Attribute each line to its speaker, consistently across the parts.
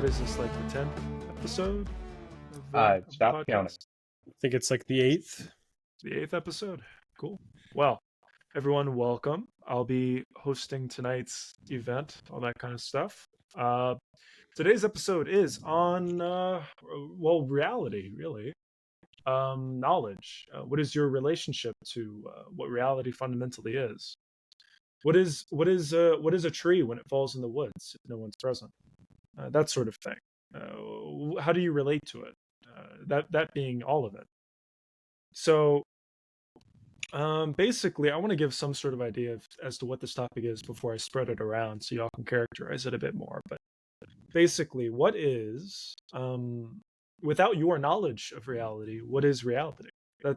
Speaker 1: what is this, like the 10th episode of the
Speaker 2: Stop counting.
Speaker 1: podcast?
Speaker 3: I think it's like the 8th.
Speaker 1: The 8th episode. Cool. Well, everyone, welcome. I'll be hosting tonight's event, all that kind of stuff. Today's episode is on, reality, really. Knowledge. What is your relationship to what reality fundamentally is? What is a tree when it falls in the woods if no one's present? That sort of thing. How do you relate to it? That being all of it. So, basically, I want to give some sort of idea as to what this topic is before I spread it around, so y'all can characterize it a bit more. But basically, what is without your knowledge of reality, what is reality?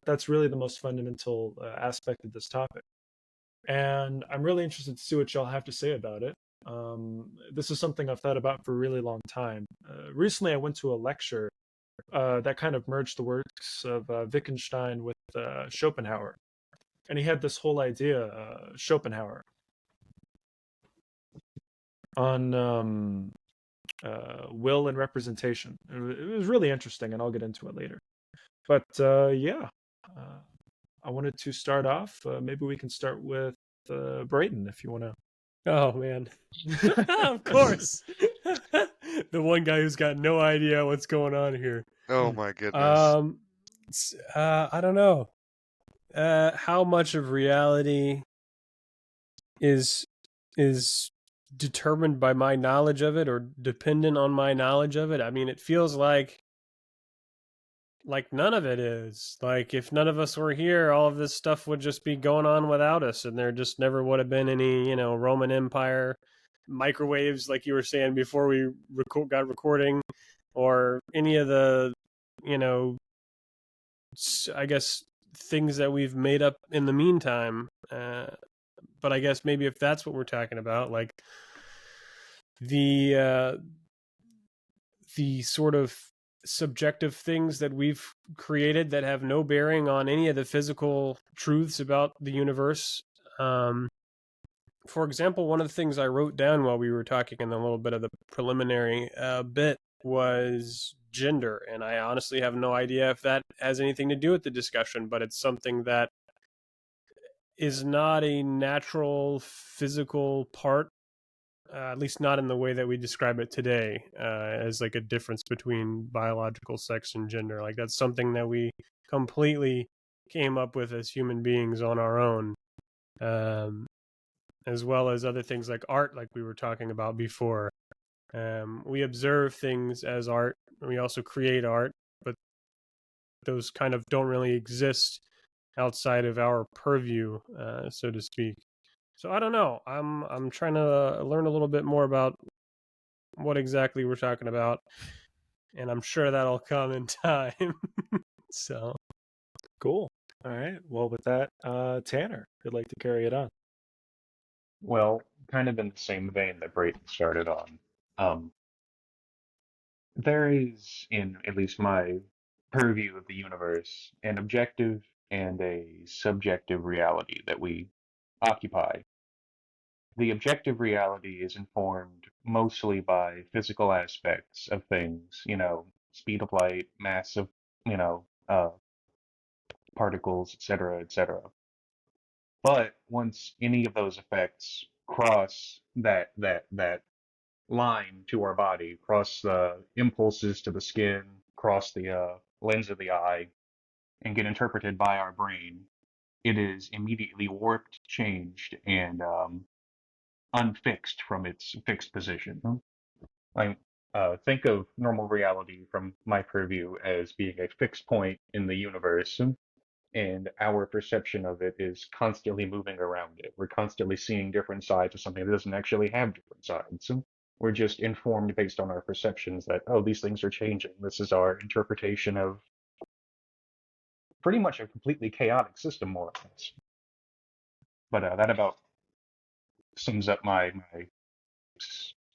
Speaker 1: That's really the most fundamental aspect of this topic. And I'm really interested to see what y'all have to say about it. This is something I've thought about for a really long time. Recently, I went to a lecture that kind of merged the works of Wittgenstein with Schopenhauer. And he had this whole idea, Schopenhauer, on will and representation. It was really interesting, and I'll get into it later. But I wanted to start off. Maybe we can start with Brayton, if you want to.
Speaker 3: Oh, man. Of course. The one guy who's got no idea what's going on here.
Speaker 4: Oh my goodness.
Speaker 3: I don't know. How much of reality is determined by my knowledge of it or dependent on my knowledge of it? I mean, it feels like none of it is. Like, if none of us were here, all of this stuff would just be going on without us, and there just never would have been any, Roman Empire microwaves, like you were saying before we got recording, or any of the, I guess, things that we've made up in the meantime. But I guess maybe if that's what we're talking about, like the sort of subjective things that we've created that have no bearing on any of the physical truths about the universe. For example, one of the things I wrote down while we were talking in a little bit of the preliminary bit was gender, and I honestly have no idea if that has anything to do with the discussion, but it's something that is not a natural physical part, at least not in the way that we describe it today, as like a difference between biological sex and gender. Like, that's something that we completely came up with as human beings on our own, as well as other things like art, like we were talking about before. We observe things as art, and we also create art, but those kind of don't really exist outside of our purview, so to speak. So I don't know. I'm trying to learn a little bit more about what exactly we're talking about, and I'm sure that'll come in time. So
Speaker 1: Cool. All right. Well, with that, Tanner, if you'd like to carry it on.
Speaker 2: Well, kind of in the same vein that Brayton started on. There is, in at least my purview of the universe, an objective and a subjective reality that we occupy. The objective reality is informed mostly by physical aspects of things, speed of light, mass of, particles, etc., etc. But once any of those effects cross that line to our body, cross the impulses to the skin, cross the lens of the eye, and get interpreted by our brain, it is immediately warped, changed, and unfixed from its fixed position. Like, think of normal reality from my purview as being a fixed point in the universe, and our perception of it is constantly moving around it. We're constantly seeing different sides of something that doesn't actually have different sides. We're just informed based on our perceptions that, oh, these things are changing. This is our interpretation of pretty much a completely chaotic system, more or less. But that about sums up my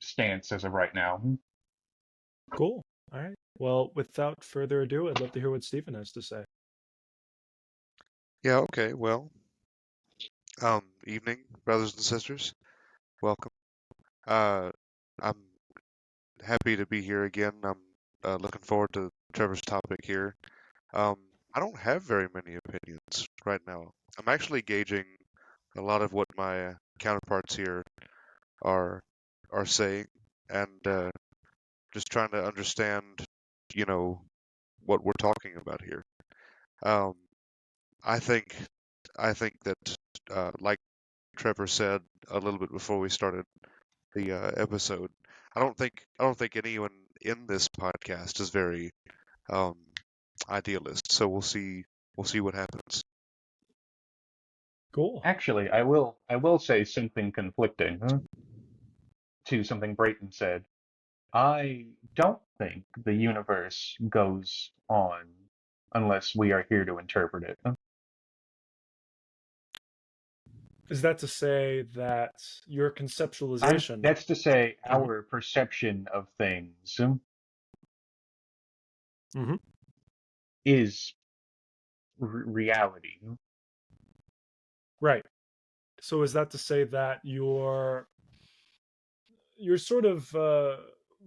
Speaker 2: stance as of right now.
Speaker 1: Cool. All right. Well, without further ado, I'd love to hear what Stephen has to say.
Speaker 4: Yeah, okay, well, evening, brothers and sisters. Welcome. I'm happy to be here again. I'm looking forward to Trevor's topic here. Um, I don't have very many opinions right now. I'm actually gauging a lot of what my counterparts here are are saying, and just trying to understand, you know, what we're talking about here. Um, I think that, like Trevor said a little bit before we started the episode, I don't think anyone in this podcast is very um, idealist. So we'll see what happens.
Speaker 1: Cool.
Speaker 2: Actually, I will say something conflicting, to something Brayton said. I don't think the universe goes on unless we are here to interpret it.
Speaker 1: Is that to say that your conceptualization?
Speaker 2: That's to say,
Speaker 1: Mhm.
Speaker 2: our perception of things
Speaker 1: Mhm.
Speaker 2: is reality.
Speaker 1: Right. So is that to say that you're sort of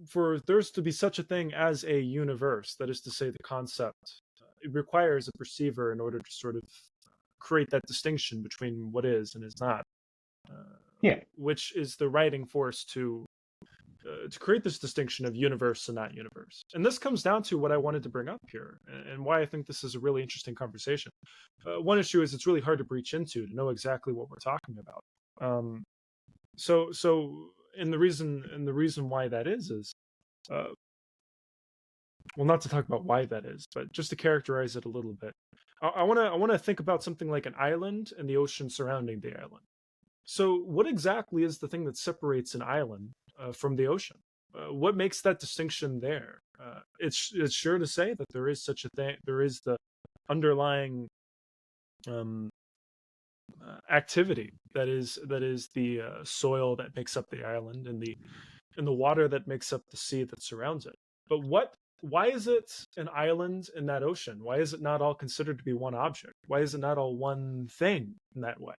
Speaker 1: for there's to be such a thing as a universe, that is to say the concept, it requires a perceiver in order to sort of create that distinction between what is and is not,
Speaker 2: Yeah,
Speaker 1: which is the writing force to create this distinction of universe and not universe. And this comes down to what I wanted to bring up here, and why I think this is a really interesting conversation. One issue is it's really hard to breach into to know exactly what we're talking about. Um, so and the reason why that is uh, well, not to talk about why that is, but just to characterize it a little bit. I want to think about something like an island and the ocean surrounding the island. So, what exactly is the thing that separates an island from the ocean? What makes that distinction there? It's sure to say that there is such a thing. There is the underlying um, activity that is the soil that makes up the island, and the water that makes up the sea that surrounds it. But why is it an island in that ocean? Why is it not all considered to be one object? Why is it not all one thing in that way?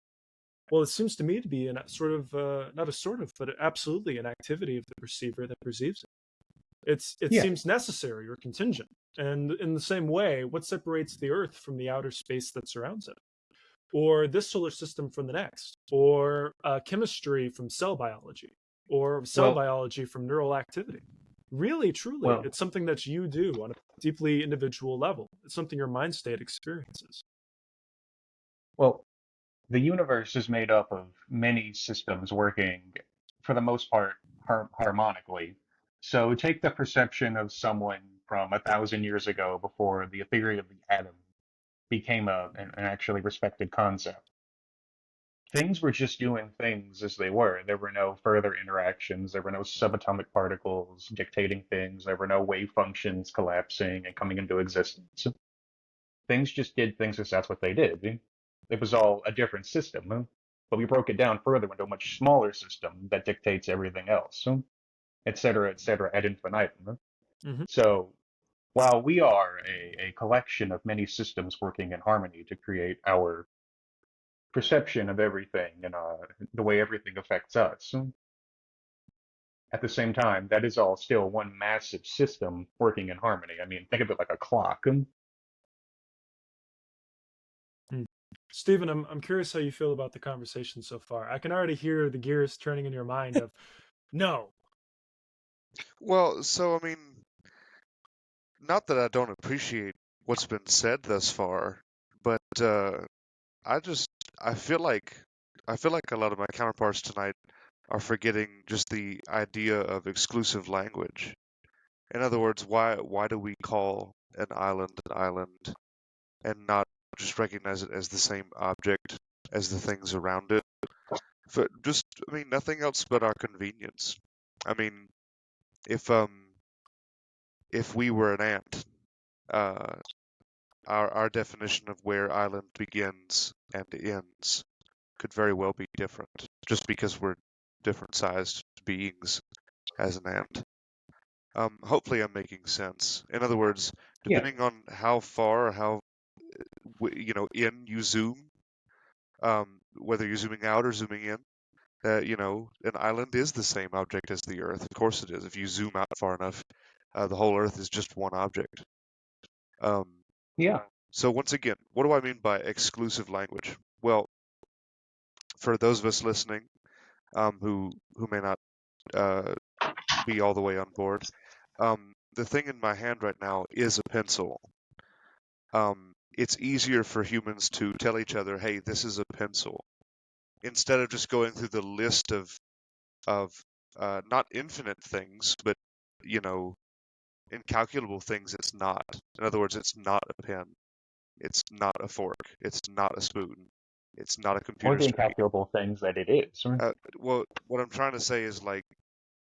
Speaker 1: Well, it seems to me to be a sort of not a sort of, but absolutely an activity of the perceiver that perceives it. It
Speaker 2: yeah.
Speaker 1: seems necessary or contingent. And in the same way, what separates the Earth from the outer space that surrounds it? Or this solar system from the next? Or chemistry from cell biology? Or cell
Speaker 2: Well,
Speaker 1: biology from neural activity? Really, truly,
Speaker 2: well,
Speaker 1: it's something that you do on a deeply individual level. It's something your mind state experiences.
Speaker 2: well. The universe is made up of many systems working, for the most part, harmonically. So take the perception of someone from 1,000 years ago, before the theory of the atom became an actually respected concept. Things were just doing things as they were. There were no further interactions. There were no subatomic particles dictating things. There were no wave functions collapsing and coming into existence. Things just did things because that's what they did. It was all a different system, but we broke it down further into a much smaller system that dictates everything else, et cetera, ad infinitum.
Speaker 1: Mm-hmm.
Speaker 2: So while we are a collection of many systems working in harmony to create our perception of everything and the way everything affects us, at the same time, that is all still one massive system working in harmony. I mean, think of it like a clock.
Speaker 1: Hmm. Stephen, I'm curious how you feel about the conversation so far. I can already hear the gears turning in your mind of no.
Speaker 4: Well, so I mean, not that I don't appreciate what's been said thus far, but I just I feel like I feel like a lot of my counterparts tonight are forgetting just the idea of exclusive language. In other words, why do we call an island and not just recognize it as the same object as the things around it? For just, I mean, nothing else but our convenience. I mean, if if we were an ant, uh, our definition of where island begins and ends could very well be different, just because we're different sized beings as an ant. Hopefully, I'm making sense. In other words,
Speaker 2: Yeah,
Speaker 4: depending on how far, how in you zoom, whether you're zooming out or zooming in, An island is the same object as the Earth. Of course it is. If you zoom out far enough, the whole Earth is just one object. Um,
Speaker 2: Yeah.
Speaker 4: so once again, what do I mean by exclusive language? Well, for those of us listening, who may not be all the way on board, the thing in my hand right now is a pencil. It's easier for humans to tell each other, "Hey, this is a pencil," instead of just going through the list of not infinite things, but incalculable things. It's not. In other words, it's not a pen. It's not a fork. It's not a spoon. It's not a
Speaker 2: Or
Speaker 4: computer
Speaker 2: the
Speaker 4: screen.
Speaker 2: incalculable things that it is.
Speaker 4: Well, what I'm trying to say is like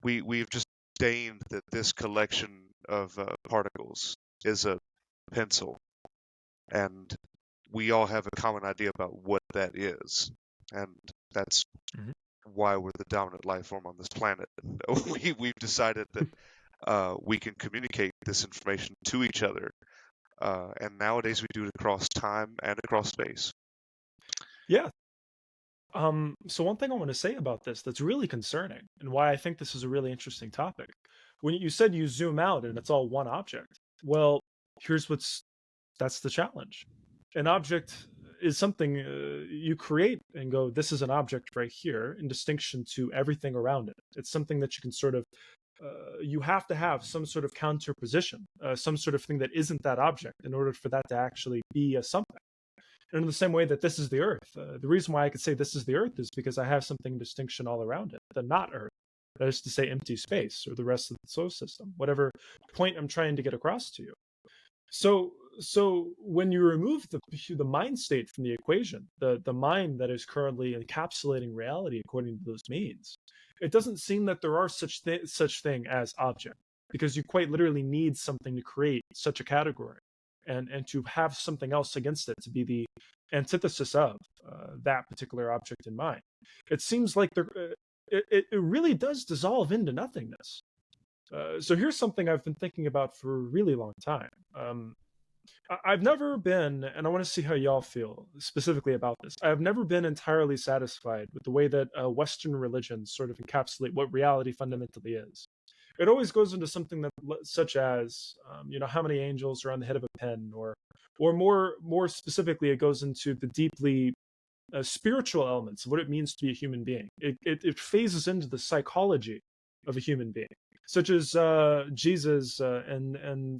Speaker 4: we've just deigned that this collection of particles is a pencil, and we all have a common idea about what that is, and that's
Speaker 1: Mhm.
Speaker 4: why we're the dominant life form on this planet. We've decided that we can communicate this information to each other, and nowadays we do it across time and across space.
Speaker 1: Yeah. So one thing I want to say about this that's really concerning, and why I think this is a really interesting topic. When you said you zoom out and it's all one object, well, here's that's the challenge. An object is something you create and go, this is an object right here, in distinction to everything around it. It's something that you can sort of you have to have some sort of counterposition, some sort of thing that isn't that object in order for that to actually be a something. And in the same way that this is the Earth, the reason why I could say this is the Earth is because I have something in distinction all around it, the not Earth. That is to say, empty space or the rest of the solar system, whatever point I'm trying to get across to you. So when you remove the mind state from the equation, the mind that is currently encapsulating reality according to those means, it doesn't seem that there are such thing as object, because you quite literally need something to create such a category, and to have something else against it to be the antithesis of that particular object in mind. It seems like it really does dissolve into nothingness. So here's something I've been thinking about for a really long time. I've never been, and I want to see how y'all feel specifically about this. I've never been entirely satisfied with the way that Western religions sort of encapsulate what reality fundamentally is. It always goes into something that, such as, how many angels are on the head of a pin, or more specifically, it goes into the deeply spiritual elements of what it means to be a human being. It phases into the psychology of a human being, such as Jesus and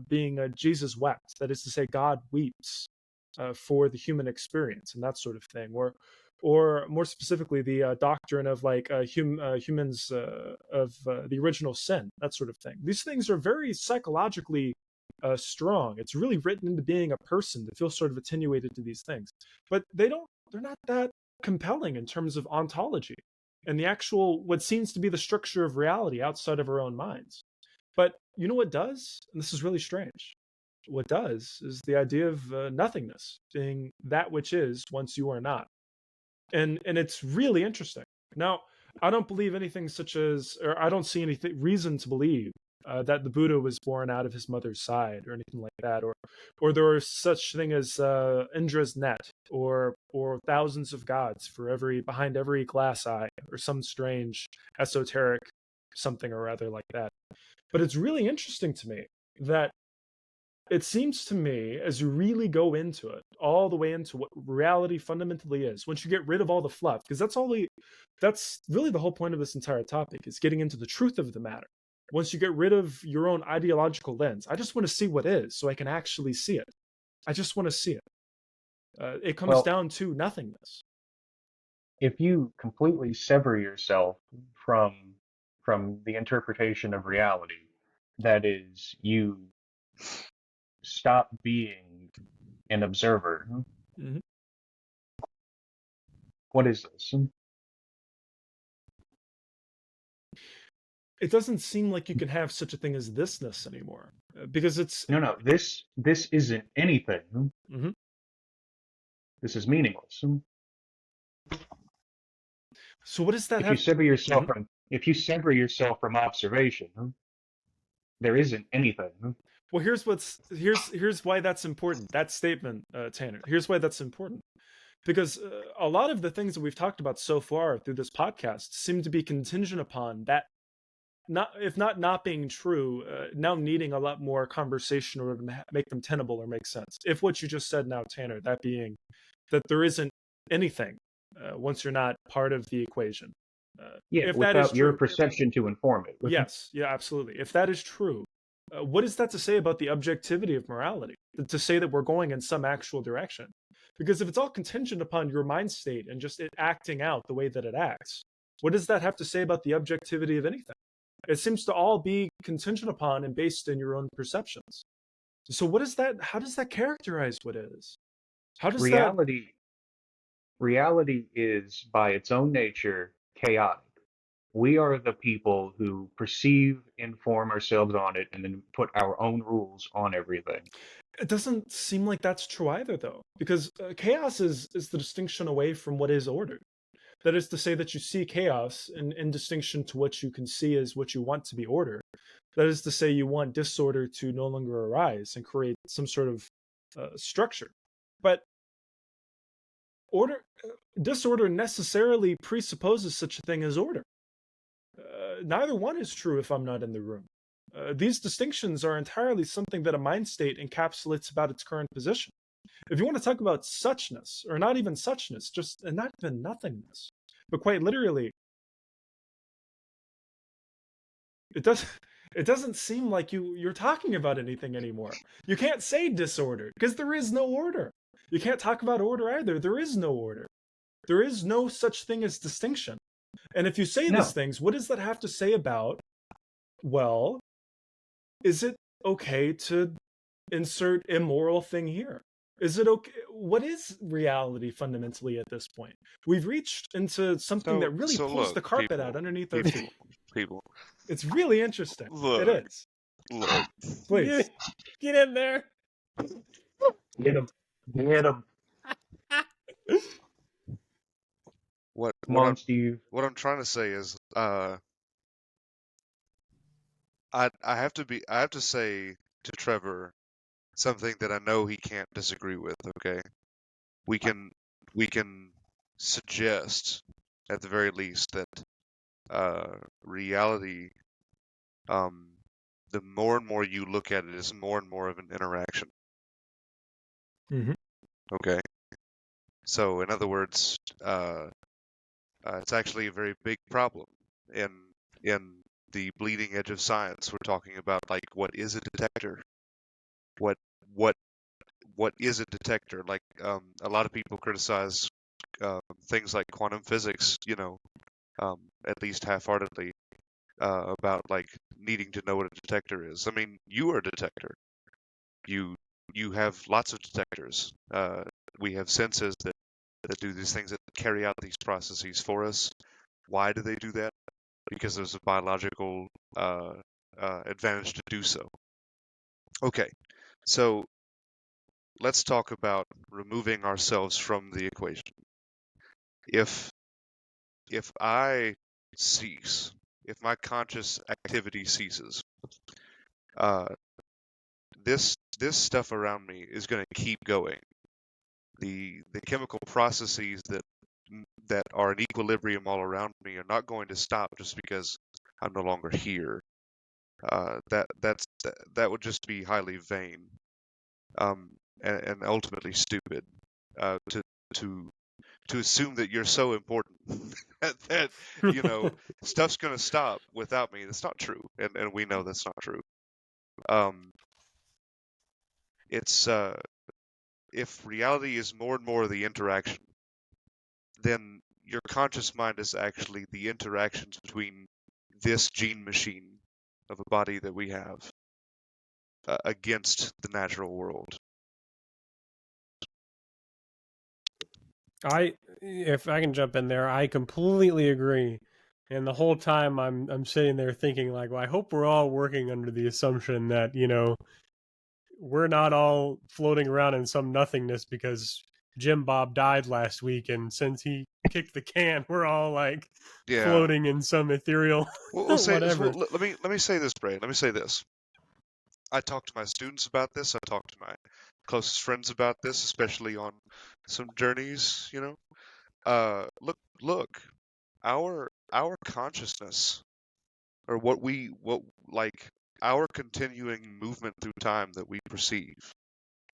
Speaker 1: being Jesus wept. That is to say, God weeps for the human experience and that sort of thing, or more specifically, the doctrine of like humans of the original sin, that sort of thing. These things are very psychologically strong. It's really written into being a person to feel sort of attenuated to these things, but they're not that compelling in terms of ontology and the actual what seems to be the structure of reality outside of our own minds. But you know what does? And this is really strange. What does is the idea of nothingness, being that which is once you are not. And it's really interesting. Now, I don't believe anything such as, or I don't see any reason to believe that the Buddha was born out of his mother's side or anything like that, or there is such thing as Indra's net, or thousands of gods for behind every glass eye, or some strange esoteric something or other like that. But it's really interesting to me that it seems to me, as you really go into it, all the way into what reality fundamentally is, once you get rid of all the fluff, because that's really the whole point of this entire topic, is getting into the truth of the matter. Once you get rid of your own ideological lens, I just want to see what is, so I can actually see it. I just want to see it. It comes
Speaker 2: Well,
Speaker 1: down to nothingness.
Speaker 2: if you completely sever yourself from the interpretation of reality, that is, you stop being an observer.
Speaker 1: Mm-hmm.
Speaker 2: What is this?
Speaker 1: It doesn't seem like you can have such a thing as thisness anymore, because it's.
Speaker 2: No. This isn't anything.
Speaker 1: Mm-hmm.
Speaker 2: This is meaningless.
Speaker 1: So what does that
Speaker 2: If you
Speaker 1: have?
Speaker 2: sever yourself
Speaker 1: Mhm.
Speaker 2: from if you sever yourself from observation, there isn't anything.
Speaker 1: Well, here's why that's important. That statement, Tanner. Here's why that's important. Because a lot of the things that we've talked about so far through this podcast seem to be contingent upon that, not if not being true, now needing a lot more conversation in order to make them tenable or make sense. If what you just said now, Tanner, that being that there isn't anything once you're not part of the equation.
Speaker 2: Yeah,
Speaker 1: If that is
Speaker 2: without your
Speaker 1: true,
Speaker 2: perception to inform it.
Speaker 1: yes, yeah, absolutely. If that is true, what is that to say about the objectivity of morality? To say that we're going in some actual direction? Because if it's all contingent upon your mind state and just it acting out the way that it acts, what does that have to say about the objectivity of anything? It seems to all be contingent upon and based in your own perceptions. So what is that? How does that characterize what is? How does that?
Speaker 2: Reality is by its own nature chaotic. We are the people who perceive, inform ourselves on it, and then put our own rules on everything.
Speaker 1: It doesn't seem like that's true either, though, because chaos is the distinction away from what is ordered. That is to say that you see chaos in distinction to what you can see as what you want to be order. That is to say you want disorder to no longer arise and create some sort of structure. But disorder necessarily presupposes such a thing as order. Neither one is true if I'm not in the room. These distinctions are entirely something that a mind state encapsulates about its current position. If you want to talk about suchness, or not even suchness, just and not even nothingness, but quite literally, it doesn't seem like you're talking about anything anymore. You can't say disorder because there is no order. You can't talk about order either. There is no order. There is no such thing as distinction. And if you say
Speaker 2: No.
Speaker 1: these things, what does that have to say about, well, is it okay to insert immoral thing here? Is it okay? What is reality fundamentally at this point? We've reached into something that really
Speaker 4: so
Speaker 1: pulls
Speaker 4: look,
Speaker 1: the carpet
Speaker 4: people,
Speaker 1: out underneath our feet.
Speaker 4: People,
Speaker 1: It's really interesting.
Speaker 4: look,
Speaker 1: It is.
Speaker 4: look.
Speaker 1: Please.
Speaker 3: Get in there.
Speaker 2: Get them. Get them. Come on, Steve.
Speaker 4: What I'm trying to say is, I have to say to Trevor something that I know he can't disagree with. Okay, we can suggest at the very least that reality, the more and more you look at it, is more and more of an interaction.
Speaker 1: Mhm.
Speaker 4: Okay, so in other words, it's actually a very big problem in the bleeding edge of science. We're talking about, like, what is a detector? What is a detector? Like, a lot of people criticize things like quantum physics, at least half-heartedly, about, like, needing to know what a detector is. I mean, you are a detector. You have lots of detectors. We have senses that do these things, that carry out these processes for us. Why do they do that? Because there's a biological advantage to do so. Okay, so let's talk about removing ourselves from the equation. If I cease, if my conscious activity ceases, this stuff around me is going to keep going. The chemical processes that are in equilibrium all around me are not going to stop just because I'm no longer here. That would just be highly vain, and ultimately stupid, to assume that you're so important that stuff's going to stop without me. That's not true, and we know that's not true. It's if reality is more and more the interaction, then your conscious mind is actually the interactions between this gene machine of a body that we have against the natural world.
Speaker 3: If I can jump in there, I completely agree. And the whole time I'm sitting there thinking, like, well, I hope we're all working under the assumption that, we're not all floating around in some nothingness because Jim Bob died last week, and since he kicked the can, we're all like floating in some ethereal whatever.
Speaker 4: Let me say this, Bray. Let me say this. I talk to my students about this. I talk to my closest friends about this, especially on some journeys, you know. Look, our consciousness, or what like our continuing movement through time that we perceive,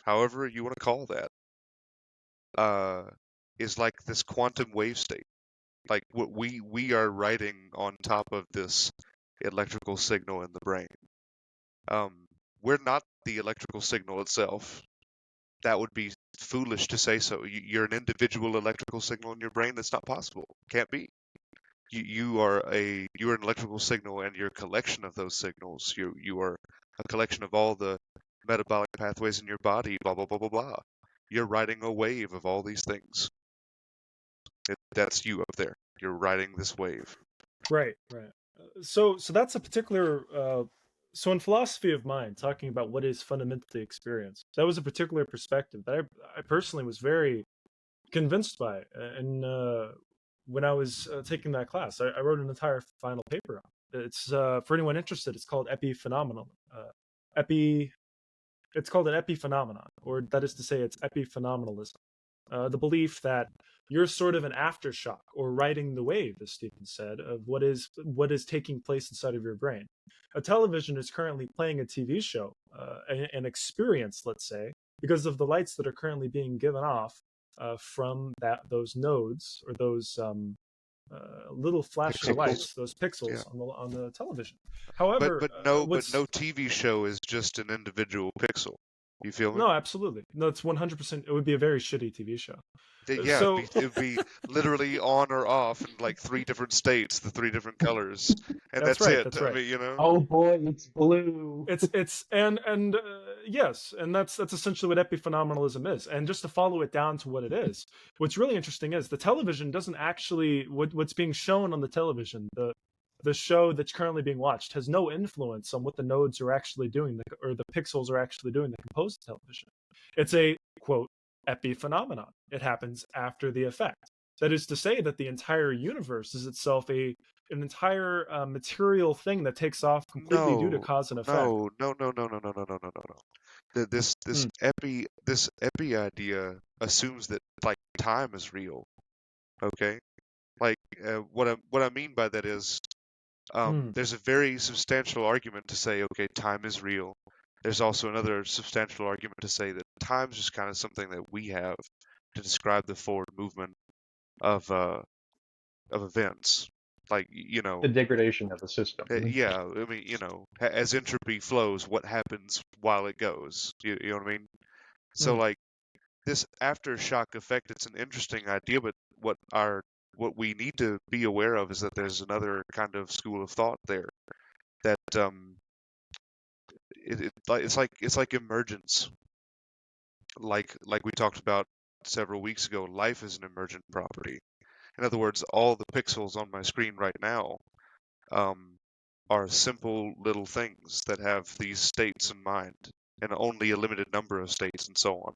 Speaker 4: however you want to call that, uh, is like this quantum wave state. Like what we are riding on top of this electrical signal in the brain. Um, we're not the electrical signal itself. That would be foolish to say so. You're an individual electrical signal in your brain. That's not possible. Can't be. You're an electrical signal, and you're a collection of those signals. You are a collection of all the metabolic pathways in your body. Blah blah blah blah blah. You're riding a wave of all these things. That's you up there. You're riding this wave.
Speaker 1: Right, right. So that's a particular. So in philosophy of mind, talking about what is fundamentally experience, that was a particular perspective that I personally was very convinced by. And when I was taking that class, I wrote an entire final paper on it. It's for anyone interested. It's called epiphenomenal. Epi. It's called an epiphenomenon, or that is to say, it's epiphenomenalism. The belief that you're sort of an aftershock or riding the wave, as Stephen said, of what is taking place inside of your brain. A television is currently playing a TV show, an experience, let's say, because of the lights that are currently being given off from those nodes or those little flashing
Speaker 4: Pixels.
Speaker 1: lights, those pixels
Speaker 4: Yeah.
Speaker 1: on the television. However,
Speaker 4: but no TV show is just an individual pixel. You feel me?
Speaker 1: No, absolutely. No, it's 100%. It would be a very shitty TV show.
Speaker 4: Yeah,
Speaker 1: So
Speaker 4: it'd be literally on or off in like 3 different states, the 3 different colors, and
Speaker 1: that's
Speaker 4: that's
Speaker 1: right.
Speaker 4: it.
Speaker 1: That's
Speaker 4: I
Speaker 1: right.
Speaker 4: mean, you know.
Speaker 2: Oh boy, it's blue.
Speaker 1: It's and yes, and that's essentially what epiphenomenalism is. And just to follow it down to what it is, what's really interesting is the television doesn't actually what's being shown on the television. The show that's currently being watched has no influence on what the nodes are actually doing, or the pixels are actually doing that compose the television. It's a quote epiphenomenon. It happens after the effect. That is to say that the entire universe is itself an entire material thing that takes off completely due to cause and effect.
Speaker 4: No. This epi idea assumes that like time is real. Okay, like what I mean by that is there's a very substantial argument to say, okay, time is real. There's also another substantial argument to say that time's just kind of something that we have to describe the forward movement of events. Like, you know,
Speaker 2: The degradation of the system.
Speaker 4: yeah, I mean, you know, as entropy flows, what happens while it goes? You know what I mean? So, like, this aftershock effect, it's an interesting idea, but what we need to be aware of is that there's another kind of school of thought there that it's like emergence, like we talked about several weeks ago. Life is an emergent property. In other words, all the pixels on my screen right now are simple little things that have these states in mind, and only a limited number of states, and so on.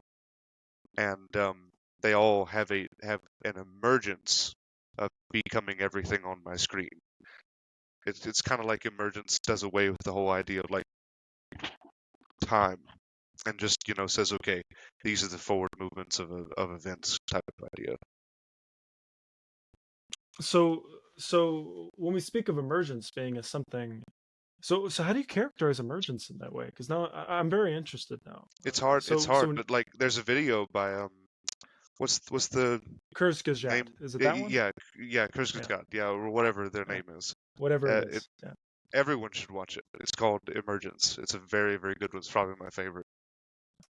Speaker 4: And they all have an emergence of becoming everything on my screen. It's kind of like emergence does away with the whole idea of like time, and just, you know, says, okay, these are the forward movements of events type of idea.
Speaker 1: So when we speak of emergence being as something, so how do you characterize emergence in that way? Because now I'm very interested now.
Speaker 4: It's hard.
Speaker 1: So
Speaker 4: But like, there's a video by what's the
Speaker 1: Kurzgesagt,
Speaker 4: name?
Speaker 1: is it that one?
Speaker 4: Yeah, Kurzgesagt, yeah, or whatever their name is.
Speaker 1: Whatever it is. Yeah.
Speaker 4: Everyone should watch it. It's called Emergence. It's a very, very good one. It's probably my favorite.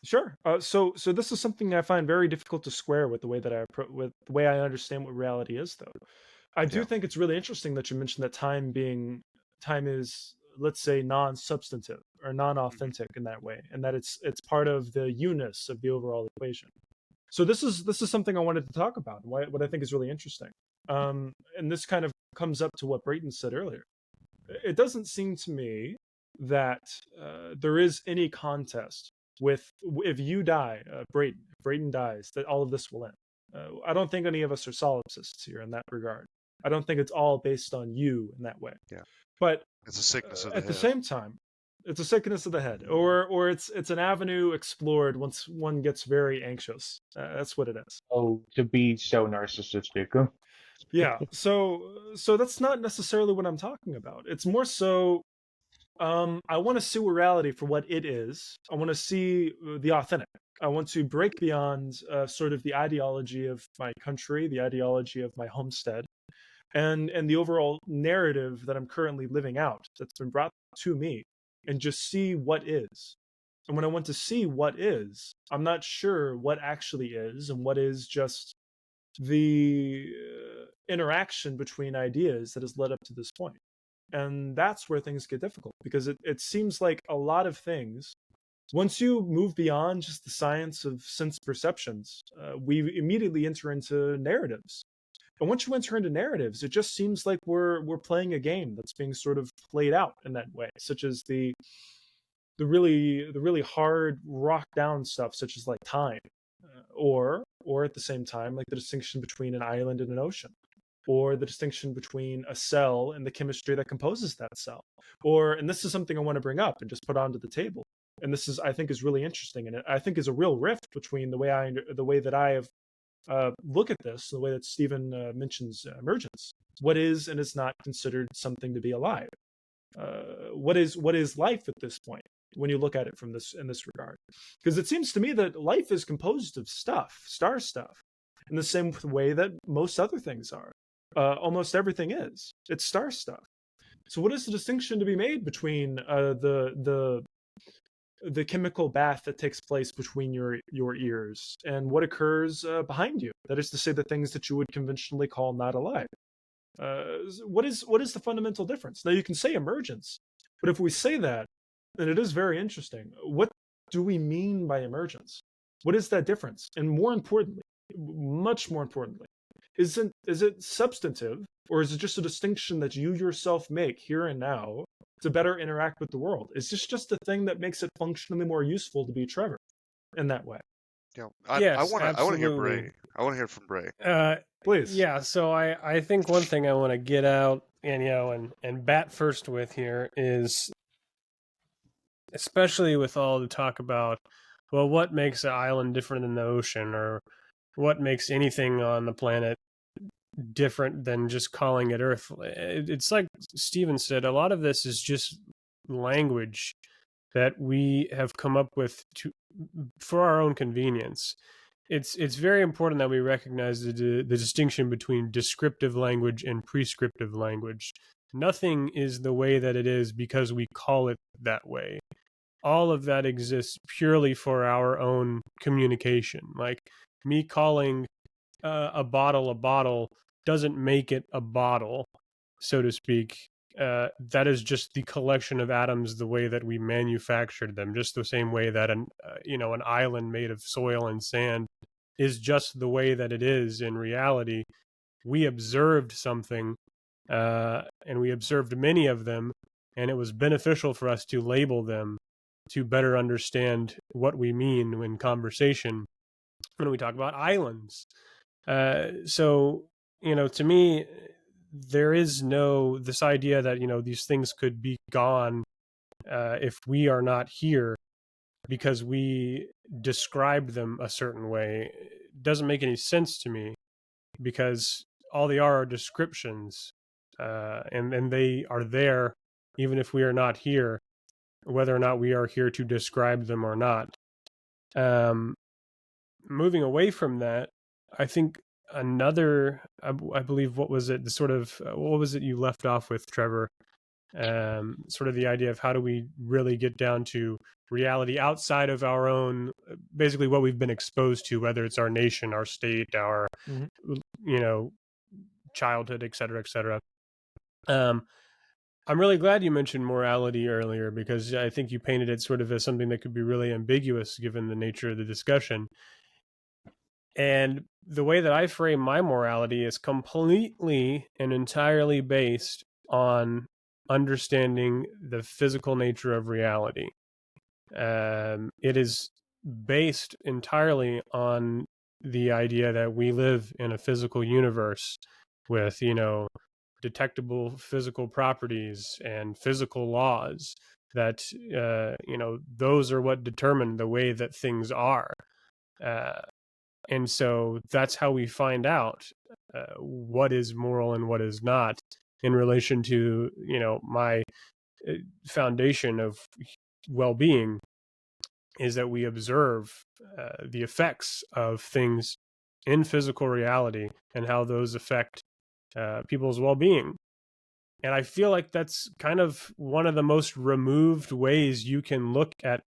Speaker 1: Sure. So this is something I find very difficult to square with the way that with the way I understand what reality is, though. I do think it's really interesting that you mentioned that time is, let's say, non-substantive or non-authentic in that way, and that it's part of the you-ness of the overall equation. So this is something I wanted to talk about, and what I think is really interesting. And this kind of comes up to what Brayton said earlier. It doesn't seem to me that there is any contest with, if you die, Brayton dies, that all of this will end. I don't think any of us are solipsists here in that regard. I don't think it's all based on you in that way.
Speaker 4: Yeah.
Speaker 1: But
Speaker 4: It's a sickness of the
Speaker 1: at
Speaker 4: head.
Speaker 1: the same time, It's a sickness of the head, or it's an avenue explored once one gets very anxious. That's what it is.
Speaker 2: Oh, to be so narcissistic.
Speaker 1: Yeah. So that's not necessarily what I'm talking about. It's more so I want to see reality for what it is. I want to see the authentic. I want to break beyond sort of the ideology of my country, the ideology of my homestead, and the overall narrative that I'm currently living out that's been brought to me, and just see what is. And when I want to see what is, I'm not sure what actually is and what is just the interaction between ideas that has led up to this point. And that's where things get difficult because it seems like a lot of things, once you move beyond just the science of sense perceptions, we immediately enter into narratives. And once you enter into narratives, it just seems like we're playing a game that's being sort of played out in that way, such as the really hard rock down stuff, such as like time, or at the same time like the distinction between an island and an ocean, or the distinction between a cell and the chemistry that composes that cell, or, and this is something I want to bring up and just put onto the table, and this is, I think, is really interesting, and I think is a real rift between the way that I have look at this, the way that Stephen mentions emergence. What is and is not considered something to be alive? What is life at this point? When you look at it from this in this regard, because it seems to me that life is composed of stuff, star stuff, in the same way that most other things are. Almost everything is. It's star stuff. So, what is the distinction to be made between the chemical bath that takes place between your ears and what occurs behind you? That is to say, the things that you would conventionally call not alive. What is the fundamental difference? Now, you can say emergence, but if we say that, then it is very interesting. What do we mean by emergence? What is that difference? And more importantly, much more importantly, is it substantive, or is it just a distinction that you yourself make here and now to better interact with the world? Is this just a thing that makes it functionally more useful to be Trevor in that way?
Speaker 4: Yeah,
Speaker 3: Yes,
Speaker 4: I want to hear
Speaker 3: absolutely.
Speaker 4: Bray. I want to hear from Bray.
Speaker 1: Please.
Speaker 3: Yeah, so I think one thing I want to get out and bat first with here is, especially with all the talk about, well, what makes an island different than the ocean, or what makes anything on the planet different than just calling it Earth. It's like Steven said, a lot of this is just language that we have come up with for our own convenience. It's very important that we recognize the distinction between descriptive language and prescriptive language. Nothing is the way that it is because we call it that way. All of that exists purely for our own communication. Like me calling a bottle doesn't make it a bottle, so to speak. That is just the collection of atoms, the way that we manufactured them, just the same way that an island made of soil and sand is just the way that it is in reality. We observed something, and we observed many of them, and it was beneficial for us to label them to better understand what we mean in conversation when we talk about islands. So, to me, there is this idea that, these things could be gone if we are not here because we described them a certain way. It doesn't make any sense to me, because all they are descriptions, and they are there even if we are not here, whether or not we are here to describe them or not. Moving away from that, I think another, I believe, what was it? What was it you left off with, Trevor? Sort of the idea of how do we really get down to reality outside of our own, basically what we've been exposed to, whether it's our nation, our state, our, childhood, et cetera, et cetera. I'm really glad you mentioned morality earlier, because I think you painted it sort of as something that could be really ambiguous given the nature of the discussion. And the way that I frame my morality is completely and entirely based on understanding the physical nature of reality. It is based entirely on the idea that we live in a physical universe with, detectable physical properties and physical laws. that those are what determine the way that things are, and so that's how we find out what is moral and what is not in relation to my foundation of well-being, is that we observe the effects of things in physical reality and how those affect people's well-being. And I feel like that's kind of one of the most removed ways you can look at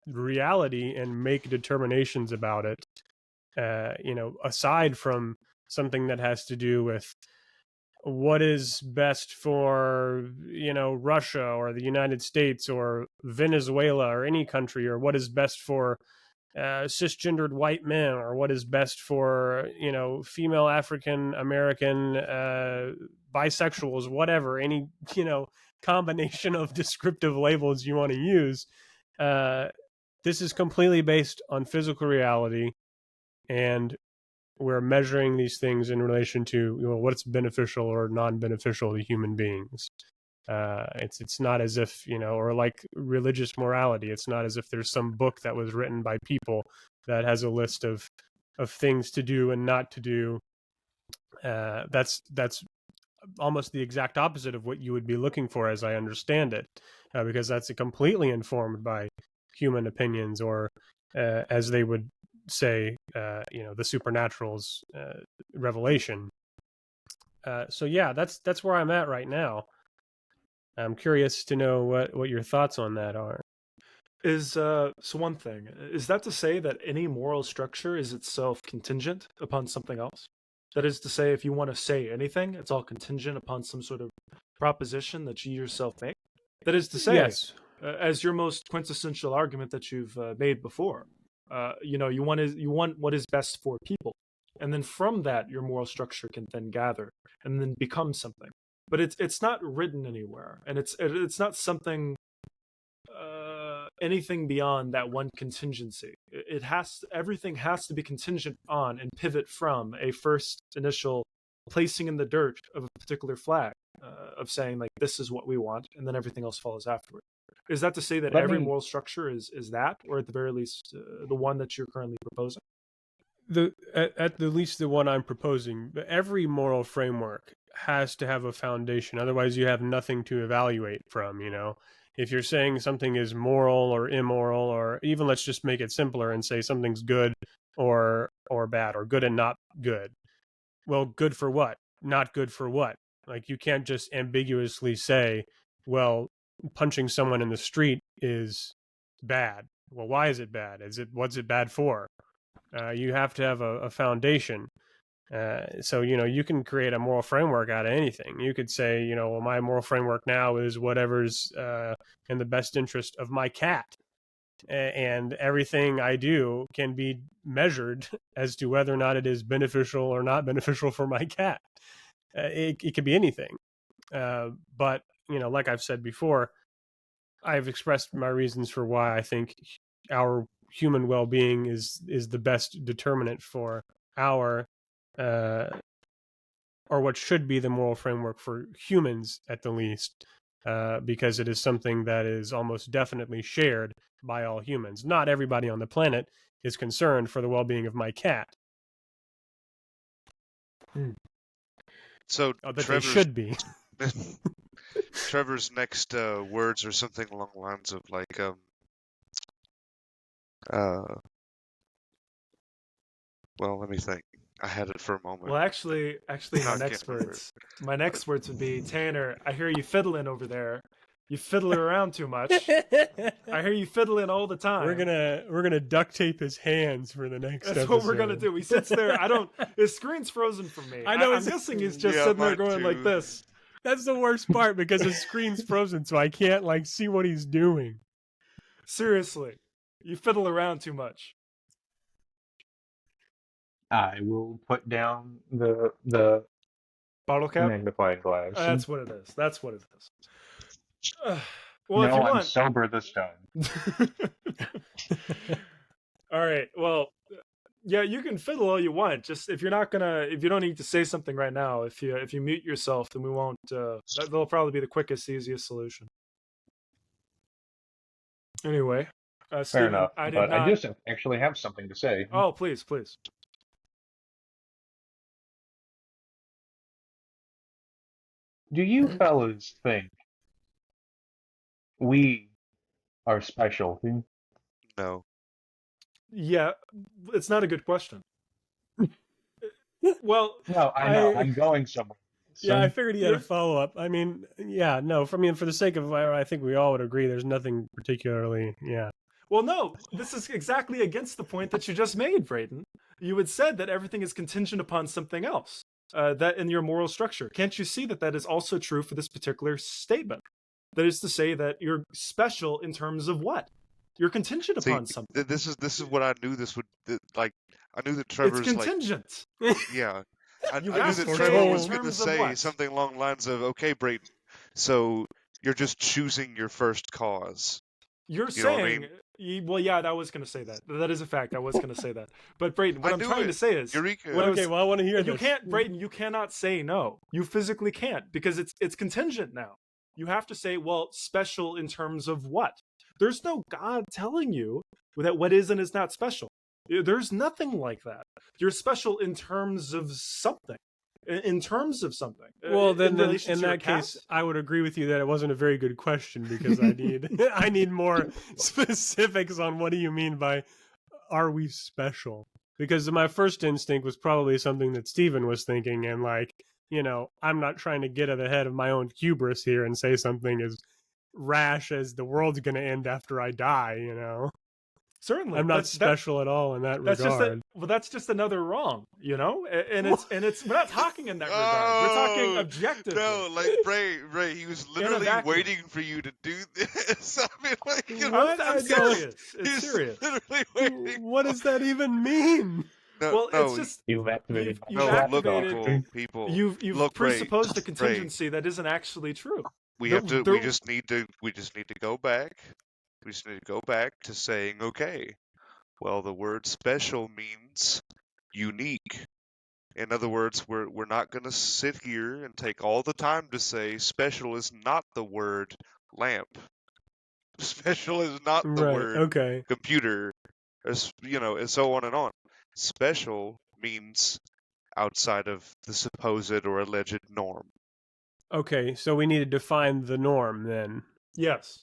Speaker 3: reality and make determinations about it, aside from something that has to do with what is best for Russia or the United States or Venezuela or any country, or what is best for cisgendered white men, or what is best for female African American bisexuals, whatever, any combination of descriptive labels you want to use. This is completely based on physical reality, and we're measuring these things in relation to what's beneficial or non-beneficial to human beings. It's not as if or like religious morality. It's not as if there's some book that was written by people that has a list of things to do and not to do. That's almost the exact opposite of what you would be looking for, as I understand it, because that's completely informed by human opinions, or as they would say, the supernatural's revelation. So yeah, that's where I'm at right now. I'm curious to know what your thoughts on that are.
Speaker 1: So one thing, is that to say that any moral structure is itself contingent upon something else? That is to say, if you want to say anything, it's all contingent upon some sort of proposition that you yourself make? That is to say,
Speaker 3: yes,
Speaker 1: as your most quintessential argument that you've made before, you want what is best for people, and then from that your moral structure can then gather and then become something. But it's not written anywhere, and it's not something anything beyond that one contingency. Everything has to be contingent on and pivot from a first initial placing in the dirt of a particular flag, of saying like this is what we want, and then everything else follows afterward. Is that to say that every moral structure is that, or at the very least the one that you're currently proposing?
Speaker 3: At the least the one I'm proposing. But every moral framework has to have a foundation, otherwise you have nothing to evaluate from. If you're saying something is moral or immoral, or even let's just make it simpler and say something's good or bad, or good and not good. Well, good for what? Not good for what? Like, you can't just ambiguously say, well, punching someone in the street is bad. Well, why is it bad? What's it bad for? You have to have a foundation. So you can create a moral framework out of anything. You could say, well, my moral framework now is whatever's in the best interest of my cat, and everything I do can be measured as to whether or not it is beneficial or not beneficial for my cat. It could be anything. But like I've said before, I've expressed my reasons for why I think our human well-being is the best determinant for our or what should be the moral framework for humans at the least, because it is something that is almost definitely shared by all humans. Not everybody on the planet is concerned for the well-being of my cat.
Speaker 4: So
Speaker 3: but they should be.
Speaker 4: Trevor's next words are something along the lines of like, well, let me think. I had it for a moment.
Speaker 1: Well, actually, my next words would be, Tanner, I hear you fiddling over there. You fiddling around too much. I hear you fiddling all the time.
Speaker 3: We're gonna duct tape his hands for the next
Speaker 1: That's
Speaker 3: episode.
Speaker 1: what we're gonna do. He sits there. His screen's frozen for me.
Speaker 3: I know.
Speaker 1: I'm guessing he's just sitting there going like this.
Speaker 3: That's the worst part, because his screen's frozen, so I can't see what he's doing.
Speaker 1: Seriously, you fiddle around too much.
Speaker 2: I will put down the
Speaker 1: Bottle cap?
Speaker 2: magnifying glass.
Speaker 1: That's what it is. Well,
Speaker 2: no,
Speaker 1: if you
Speaker 2: I'm
Speaker 1: want...
Speaker 2: sober this time.
Speaker 1: All right. Well, yeah, you can fiddle all you want. Just if you don't need to say something right now, if you mute yourself, then we won't. That'll probably be the quickest, easiest solution. Anyway,
Speaker 2: Fair
Speaker 1: Stephen,
Speaker 2: enough.
Speaker 1: I did
Speaker 2: But I
Speaker 1: not.
Speaker 2: just actually have something to say.
Speaker 1: Oh, please, please.
Speaker 2: Do you fellas think we are special?
Speaker 4: No.
Speaker 1: Yeah, it's not a good question. Well,
Speaker 2: No, I know. I'm going somewhere.
Speaker 3: Yeah, I
Speaker 2: So,
Speaker 3: figured he had a follow up. I mean, yeah, no. For the sake of, I think we all would agree. There's nothing particularly, yeah.
Speaker 1: well, no. This is exactly against the point that you just made, Brayden. You had said that everything is contingent upon something else. That in your moral structure, can't you see that that is also true for this particular statement? That is to say that you're special in terms of what? You're contingent
Speaker 4: See,
Speaker 1: upon something.
Speaker 4: this is what I knew this would like. I knew that
Speaker 1: It's
Speaker 4: Trevor's like,
Speaker 1: contingent.
Speaker 4: yeah. I
Speaker 1: You
Speaker 4: knew
Speaker 1: have
Speaker 4: that
Speaker 1: to
Speaker 4: Trevor
Speaker 1: say in
Speaker 4: was going to
Speaker 1: terms of
Speaker 4: say
Speaker 1: what?
Speaker 4: something along the lines of, "Okay, Brayden, so you're just choosing your first cause."
Speaker 1: You're
Speaker 4: You know what I
Speaker 1: saying, well, yeah, I was going to say that. That is a fact. I was going to say that. But Brayden, what
Speaker 4: I
Speaker 1: I'm
Speaker 4: knew
Speaker 1: trying
Speaker 4: it.
Speaker 1: to say is,
Speaker 4: Eureka.
Speaker 1: what I
Speaker 3: Okay,
Speaker 1: was,
Speaker 3: well, I want to hear
Speaker 1: you
Speaker 3: this.
Speaker 1: can't, Brayden, you cannot say no. You physically can't because it's contingent now. You have to say, well, special in terms of what? There's no God telling you that what is and is not special. There's nothing like that. You're special in terms of something. In terms of something.
Speaker 3: Well, then
Speaker 1: relation
Speaker 3: in
Speaker 1: to your
Speaker 3: that case,
Speaker 1: cast?
Speaker 3: I would agree with you that it wasn't a very good question because I need I need more specifics on what do you mean by are we special? Because my first instinct was probably something that Steven was thinking, and like, I'm not trying to get ahead of my own hubris here and say something as rash as the world's going to end after I die.
Speaker 1: Certainly.
Speaker 3: I'm not special at all in that regard.
Speaker 1: That's just another wrong, and it's we're not talking in that regard. We're talking
Speaker 4: Oh,
Speaker 1: objectively.
Speaker 4: no, like Ray, he was literally
Speaker 1: vacuum.
Speaker 4: waiting for you to do this. I mean, like,
Speaker 3: What?
Speaker 1: I'm
Speaker 3: I
Speaker 1: serious. It's
Speaker 4: he's
Speaker 1: serious.
Speaker 4: literally waiting.
Speaker 3: What does that even mean?
Speaker 4: No,
Speaker 1: Well,
Speaker 4: no,
Speaker 1: it's just
Speaker 2: you've activated.
Speaker 1: you've
Speaker 4: no. Look,
Speaker 1: activated
Speaker 4: people.
Speaker 1: you've
Speaker 4: Look,
Speaker 1: presupposed a
Speaker 4: Ray,
Speaker 1: contingency that isn't actually true.
Speaker 4: we
Speaker 1: There-
Speaker 4: have to.
Speaker 1: there-
Speaker 4: We just need to. We just need to go back. We just need to go back to saying, okay, well, the word special means unique. In other words, we're not going to sit here and take all the time to say special is not the word lamp. Special is not the
Speaker 3: Right.
Speaker 4: word
Speaker 3: Okay.
Speaker 4: computer, and so on and on. Special means outside of the supposed or alleged norm.
Speaker 3: Okay. So we need to define the norm then.
Speaker 1: Yes.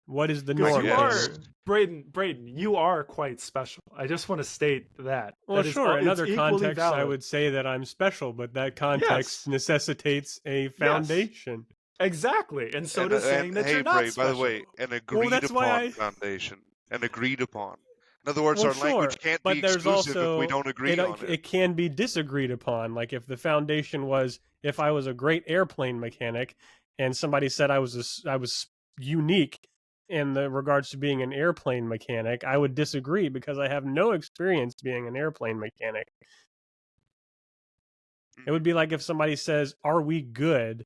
Speaker 3: What is the
Speaker 1: Because
Speaker 3: norm?
Speaker 1: you
Speaker 4: Yes.
Speaker 1: are Braden, you are quite special. I just want to state that.
Speaker 3: Well,
Speaker 1: That is
Speaker 3: sure. In
Speaker 1: it's
Speaker 3: other
Speaker 1: equally
Speaker 3: contexts, I
Speaker 1: valid.
Speaker 3: would say that I'm special, but that context
Speaker 1: Yes.
Speaker 3: necessitates a foundation.
Speaker 1: Exactly, and so
Speaker 4: And,
Speaker 1: does saying that
Speaker 4: hey,
Speaker 1: you're not
Speaker 4: Bray, by
Speaker 1: special.
Speaker 4: the way, an agreed
Speaker 3: that's
Speaker 4: upon
Speaker 3: why I-
Speaker 4: foundation. An agreed upon. In other words,
Speaker 3: Well,
Speaker 4: our language
Speaker 3: sure,
Speaker 4: can't
Speaker 3: but
Speaker 4: be
Speaker 3: there's
Speaker 4: exclusive
Speaker 3: also
Speaker 4: if we don't agree on it.
Speaker 3: It can be disagreed upon. Like if the foundation was, if I was a great airplane mechanic, and somebody said I was unique in the regards to being an airplane mechanic, I would disagree because I have no experience being an airplane mechanic. It would be like if somebody says, "Are we good?"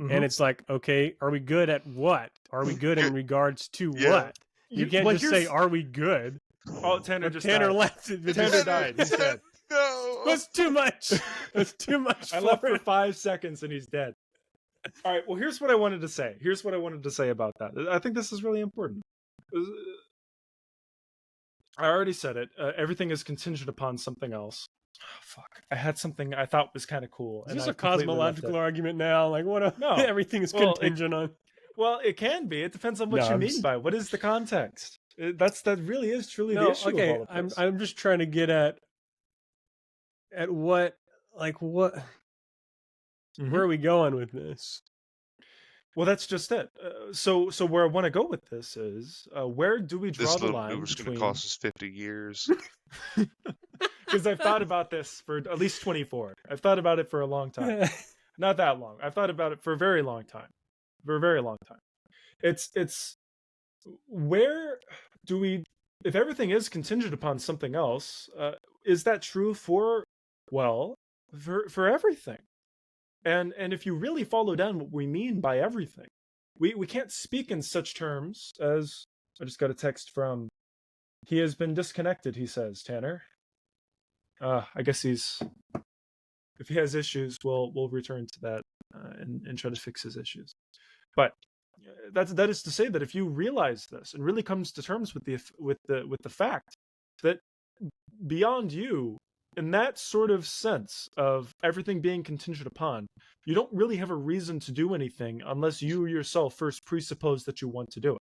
Speaker 1: Mhm.
Speaker 3: And it's like, okay, are we good at what? Are we good in regards to
Speaker 4: Yeah.
Speaker 3: what? You can't
Speaker 1: well,
Speaker 3: just say, "Are we good?"
Speaker 1: Oh, Tanner
Speaker 3: But
Speaker 1: just
Speaker 3: Tanner
Speaker 1: died.
Speaker 3: left.
Speaker 1: Tanner died. He's dead.
Speaker 4: No.
Speaker 3: That's too much. That's too much.
Speaker 1: I left for 5 seconds and he's dead. All right. Well, here's what I wanted to say. Here's what I wanted to say about that. I think this is really important. I already said it. Everything is contingent upon something else. Oh, fuck. I had something I thought was kind of cool.
Speaker 3: Is this
Speaker 1: I
Speaker 3: a
Speaker 1: completely left
Speaker 3: cosmological
Speaker 1: it.
Speaker 3: argument now? Like what?
Speaker 1: No.
Speaker 3: Everything is
Speaker 1: Well,
Speaker 3: contingent on.
Speaker 1: Well, it can be. It depends on what
Speaker 3: No,
Speaker 1: you
Speaker 3: I'm
Speaker 1: mean
Speaker 3: s-
Speaker 1: by what is the context. That really is truly the
Speaker 3: No,
Speaker 1: issue
Speaker 3: okay.
Speaker 1: of all of this.
Speaker 3: I'm just trying to get at what, like what.
Speaker 1: Mhm.
Speaker 3: Where are we going with this?
Speaker 1: Well, that's just it. So where I want to go with this is where do we draw
Speaker 4: This
Speaker 1: the
Speaker 4: little
Speaker 1: line
Speaker 4: maneuver's going to
Speaker 1: between?
Speaker 4: cost us 50 years.
Speaker 1: Because I've thought about this for at least 24. I've thought about it for a long time. Not that long. I've thought about it for a very long time. For a very long time. It's where do we? If everything is contingent upon something else, is that true for everything? And if you really follow down what we mean by everything, we can't speak in such terms as I just got a text from. He has been disconnected. He says, Tanner. I guess he's. If he has issues, we'll return to that and try to fix his issues. But that is to say that if you realize this and really comes to terms with the fact that beyond you, in that sort of sense of everything being contingent upon, you don't really have a reason to do anything unless you yourself first presuppose that you want to do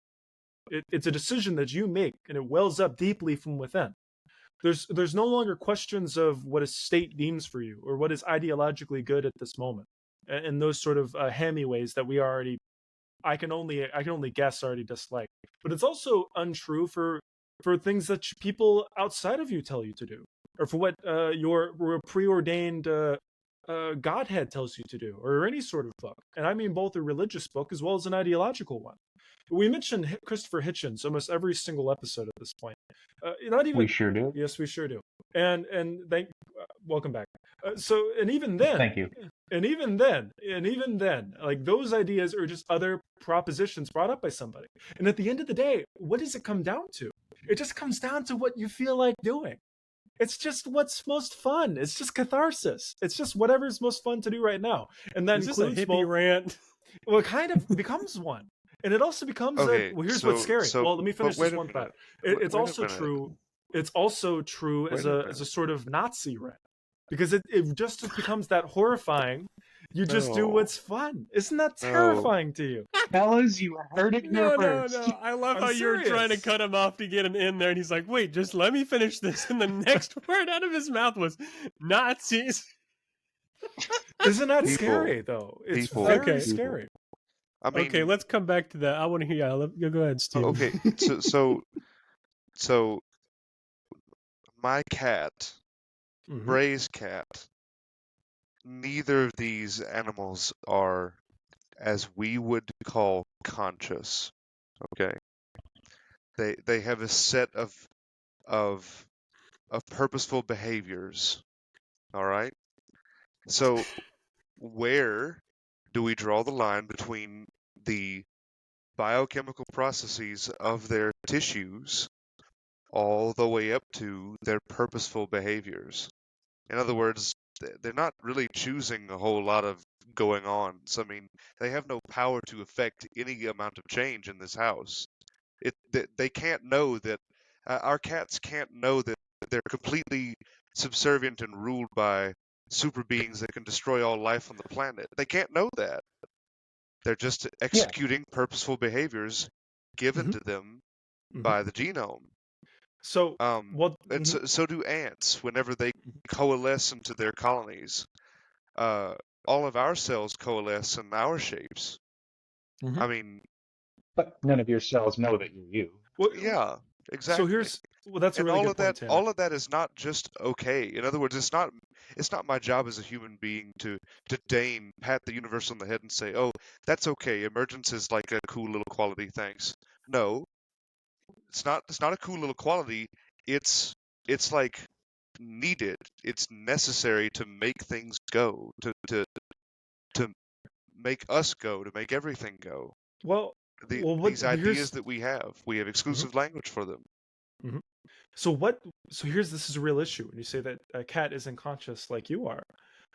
Speaker 1: it. It's a decision that you make, and it wells up deeply from within. There's no longer questions of what a state deems for you or what is ideologically good at this moment, and those sort of hammy ways that we already I can only guess already dislike. But it's also untrue for things that people outside of you tell you to do, or for what your preordained Godhead tells you to do, or any sort of book. And I mean both a religious book as well as an ideological one. We mention Christopher Hitchens almost every single episode at this point. Not even
Speaker 2: We sure do.
Speaker 1: Yes, we sure do. And welcome back. And even
Speaker 2: Thank you.
Speaker 1: then, like those ideas are just other propositions brought up by somebody. And at the end of the day, what does it come down to? It just comes down to what you feel like doing. It's just what's most fun. It's just catharsis. It's just whatever's most fun to do right now. And that
Speaker 3: Is this a
Speaker 1: includes
Speaker 3: hippie rant?
Speaker 1: well, it kind of becomes one. And it also becomes
Speaker 4: Okay,
Speaker 1: well, here's what's scary.
Speaker 4: so
Speaker 1: Well, let me finish
Speaker 4: wait
Speaker 1: this
Speaker 4: a
Speaker 1: one
Speaker 4: minute.
Speaker 1: thought. It's
Speaker 4: Wait a
Speaker 1: also
Speaker 4: minute.
Speaker 1: true. It's also true as
Speaker 4: Wait a
Speaker 1: a
Speaker 4: minute.
Speaker 1: sort of Nazi rant, because it just becomes that horrifying. You just do
Speaker 4: No.
Speaker 1: what's fun. Isn't that
Speaker 4: No.
Speaker 1: terrifying to you?
Speaker 2: Fellas, you heard it here
Speaker 3: No.
Speaker 2: first.
Speaker 3: I love
Speaker 1: I'm
Speaker 3: how you were trying to
Speaker 1: serious.
Speaker 3: cut him off to get him in there, and he's like, "Wait, just let me finish this." And the next word out of his mouth was Nazis.
Speaker 1: Isn't that
Speaker 4: People-
Speaker 1: scary though? It's
Speaker 4: people-
Speaker 1: very
Speaker 3: Okay.
Speaker 1: scary.
Speaker 4: I mean,
Speaker 3: Okay, let's come back to that. I want to hear. Yeah, go ahead, Steve.
Speaker 4: okay. So my cat,
Speaker 1: Mhm.
Speaker 4: Bray's cat, neither of these animals are, as we would call, conscious. Okay. They have a set of purposeful behaviors. All right. So where do we draw the line between the biochemical processes of their tissues all the way up to their purposeful behaviors? In other words, they're not really choosing a whole lot of going on. So, I mean, they have no power to affect any amount of change in this house. They can't know that our cats can't know that they're completely subservient and ruled by super beings that can destroy all life on the planet. They can't know that. They're just executing purposeful behaviors given
Speaker 1: Mhm.
Speaker 4: to them
Speaker 1: Mhm.
Speaker 4: by the genome.
Speaker 1: So, well,
Speaker 4: And so do ants whenever they coalesce into their colonies. All of our cells coalesce in our shapes.
Speaker 1: Mhm.
Speaker 4: I mean,
Speaker 2: But none of your cells know that you're you.
Speaker 1: well,
Speaker 4: yeah, exactly.
Speaker 1: that's a
Speaker 4: And
Speaker 1: really
Speaker 4: all
Speaker 1: good
Speaker 4: of that,
Speaker 1: point, Tanner.
Speaker 4: all of that is not just okay. In other words, it's not my job as a human being to deign, pat the universe on the head and say, "Oh, that's okay. Emergence is like a cool little quality. Thanks." No, it's not. It's not a cool little quality. It's like needed. It's necessary to make things go, to make us go, to make everything go.
Speaker 1: Well,
Speaker 4: These ideas that we have exclusive language for them.
Speaker 1: So this is a real issue when you say that a cat isn't conscious like you are.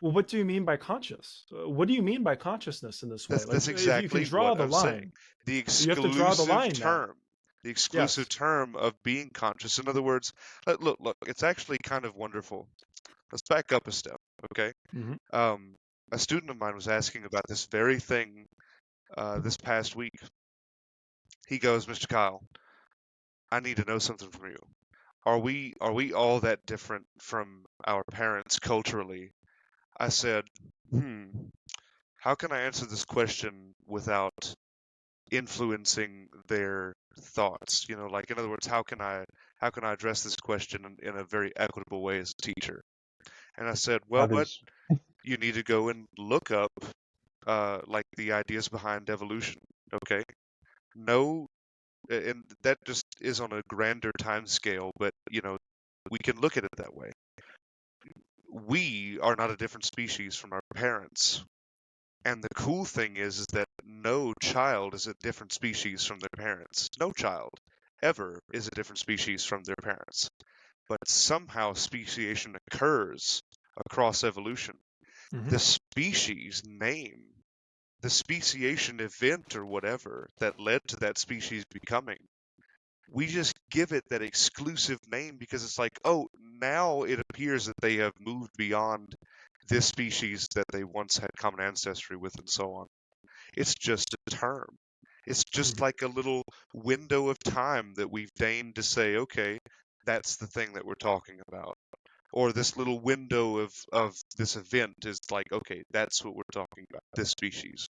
Speaker 1: Well, what do you mean by conscious? What do you mean by consciousness in this way?
Speaker 4: That's
Speaker 1: if
Speaker 4: exactly
Speaker 1: you can draw
Speaker 4: what
Speaker 1: the
Speaker 4: I'm
Speaker 1: line.
Speaker 4: saying. The
Speaker 1: You have to draw the
Speaker 4: exclusive
Speaker 1: line now.
Speaker 4: term. The exclusive term of being conscious. In other words, look, it's actually kind of wonderful. Let's back up a step, okay?
Speaker 1: Mhm.
Speaker 4: A student of mine was asking about this very thing this past week. He goes, "Mr. Kyle, I need to know something from you. Are we all that different from our parents culturally?" I said, how can I answer this question without influencing their thoughts? You know, like, in other words, how can I address this question in a very equitable way as a teacher? And I said, well, but you need to go and look up like the ideas behind evolution. Okay, no, and that just is on a grander time scale, but you know, we can look at it that way. We are not a different species from our parents. And the cool thing is that no child is a different species from their parents. No child ever is a different species from their parents. But somehow speciation occurs across evolution.
Speaker 1: Mhm.
Speaker 4: The species name the speciation event or whatever that led to that species becoming, we just give it that exclusive name because it's like, oh, now it appears that they have moved beyond this species that they once had common ancestry with and so on. It's just a term. It's just like a little window of time that we've deigned to say, okay, that's the thing that we're talking about. Or this little window of this event is like, okay, that's what we're talking about, this species.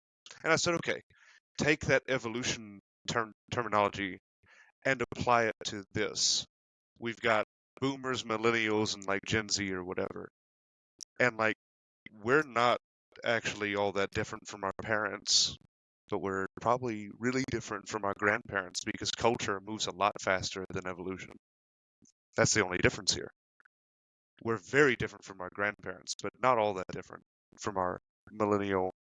Speaker 4: And I said, okay, take that evolution terminology and apply it to this. We've got boomers, millennials, and like Gen Z or whatever. And like, we're not actually all that different from our parents, but we're probably really different from our grandparents because culture moves a lot faster than evolution. That's the only difference here. We're very different from our grandparents, but not all that different from our millennial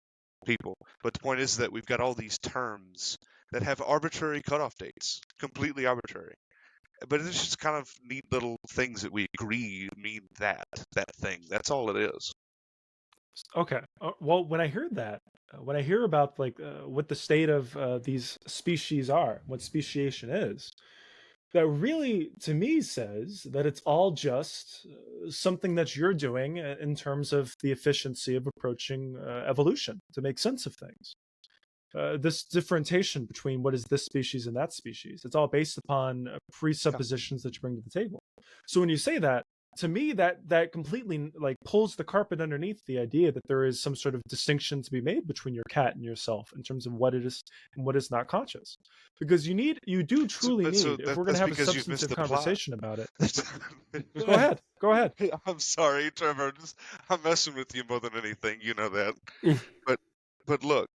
Speaker 4: people. But the point is that we've got all these terms that have arbitrary cutoff dates, completely arbitrary. But it's just kind of neat little things that we agree mean that thing. That's all it is.
Speaker 1: Okay. Well, when I hear that, when I hear about like what the state of these species are, what speciation is, that really to me says that it's all just something that you're doing in terms of the efficiency of approaching evolution to make sense of things. This differentiation between what is this species and that species, it's all based upon presuppositions that you bring to the table. So when you say that, to me that completely like pulls the carpet underneath the idea that there is some sort of distinction to be made between your cat and yourself in terms of what it is and what is not conscious, because you do truly need, if we're going to
Speaker 4: That's
Speaker 1: have a
Speaker 4: because you've missed
Speaker 1: substantive
Speaker 4: the plot.
Speaker 1: conversation about it. Go ahead.
Speaker 4: I'm sorry, Trevor. I'm messing with you more than anything. You know that. But look,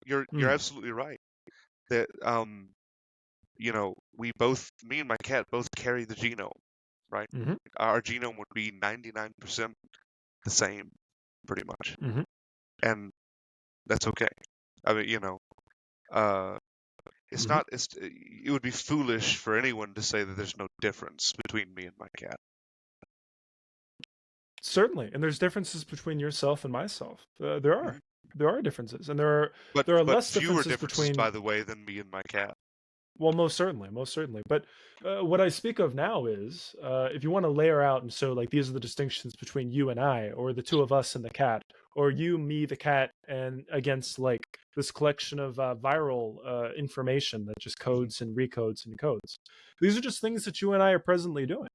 Speaker 4: you're absolutely right. That me and my cat both carry the genome, right?
Speaker 1: Mm-hmm.
Speaker 4: Our genome would be 99% the same, pretty much, and that's okay. I mean, it's not. It would be foolish for anyone to say that there's no difference between me and my cat.
Speaker 1: Certainly, and there's differences between yourself and myself. There are differences, and there
Speaker 4: But
Speaker 1: are less
Speaker 4: fewer
Speaker 1: differences between,
Speaker 4: by the way, than me and my cat.
Speaker 1: well, most certainly. But what I speak of now is if you want to layer out, and so like these are the distinctions between you and I, or the two of us and the cat, or you, me, the cat, and against like this collection of viral information that just codes and recodes and codes. These are just things that you and I are presently doing.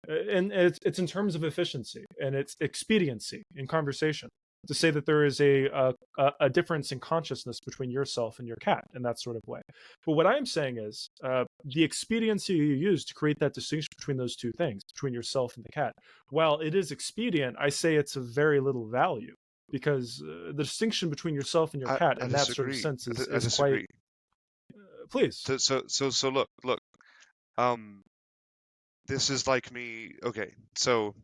Speaker 1: And it's in terms of efficiency and it's expediency in conversation to say that there is a difference in consciousness between yourself and your cat in that sort of way. But what I'm saying is the expediency you use to create that distinction between those two things, between yourself and the cat, while it is expedient, I say it's of very little value, because the distinction between yourself and your cat in that sort of sense is quite. Please.
Speaker 4: So look. This is like me. Okay, so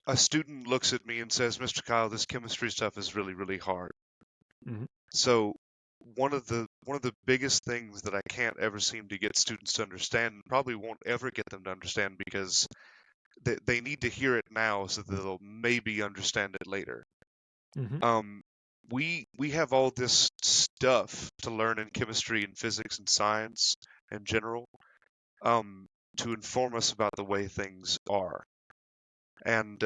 Speaker 4: a student looks at me and says, "Mr. Kyle, this chemistry stuff is really, really hard." So one of the biggest things that I can't ever seem to get students to understand, and probably won't ever get them to understand, because they need to hear it now so that they'll maybe understand it later. We have all this stuff to learn in chemistry and physics and science in general, to inform us about the way things are. And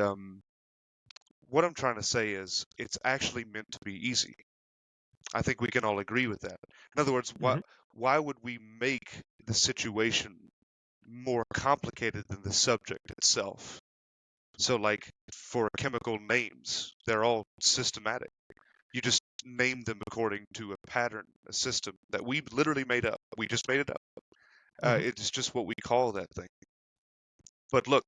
Speaker 4: what I'm trying to say is, it's actually meant to be easy. I think we can all agree with that. In other words, why would we make the situation more complicated than the subject itself? So, like, for chemical names, they're all systematic. You just name them according to a pattern, a system that we literally made up. We just made it up. It's just what we call that thing. But look,